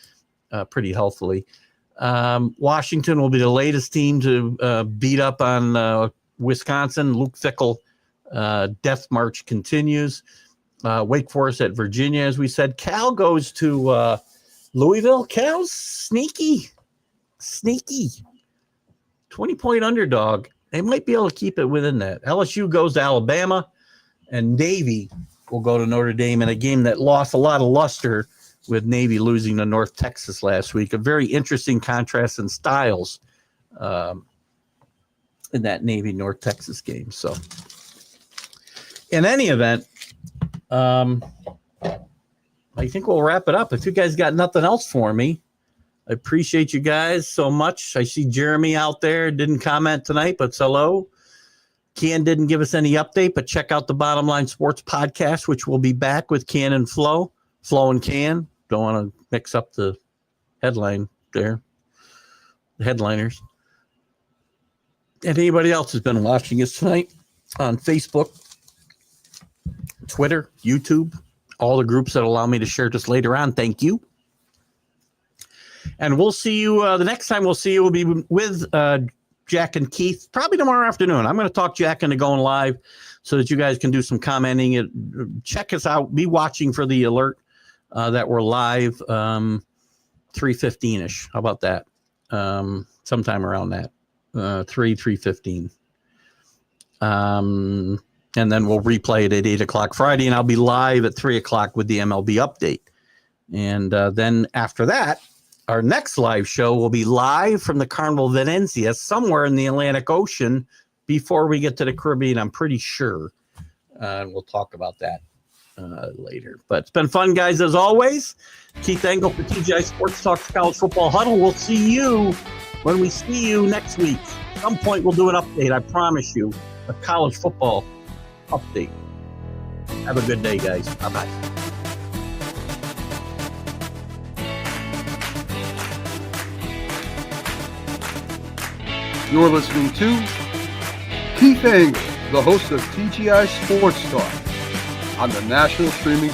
pretty healthily. Washington will be the latest team to beat up on Wisconsin. Luke Fickell death march continues. Wake Forest at Virginia, as we said. Cal goes to Louisville. Cal's sneaky 20-point underdog They might be able to keep it within that. LSU goes to Alabama, and Navy will go to Notre Dame in a game that lost a lot of luster with Navy losing to North Texas last week. A very interesting contrast in styles in that Navy-North Texas game. So in any event, I think we'll wrap it up. If you guys got nothing else for me, I appreciate you guys so much. I see Jeremy out there, didn't comment tonight, but hello. Ken didn't give us any update, but check out the Bottom Line Sports podcast, which will be back with Ken and Flo and Ken. Don't want to mix up the headline there, the headliners. And anybody else has been watching us tonight on Facebook, Twitter, YouTube, all the groups that allow me to share this later on. Thank you. And we'll see you the next time we'll see you will be with Jack and Keith, probably tomorrow afternoon. I'm going to talk Jack into going live so that you guys can do some commenting. Check us out. Be watching for the alert that we're live 3:15-ish. How about that? Sometime around that. 3:15. And then we'll replay it at 8 o'clock Friday, and I'll be live at 3 o'clock with the MLB update. And then after that, our next live show will be live from the Carnival Venezia somewhere in the Atlantic Ocean before we get to the Caribbean, I'm pretty sure. And we'll talk about that later. But it's been fun, guys, as always. Keith Engle for TGI Sports Talk College Football Huddle. We'll see you when we see you next week. At some point, we'll do an update. I promise you, a college football update. Have a good day, guys. Bye-bye. You're listening to Keith Engle, the host of TGI Sports Talk on the National Streaming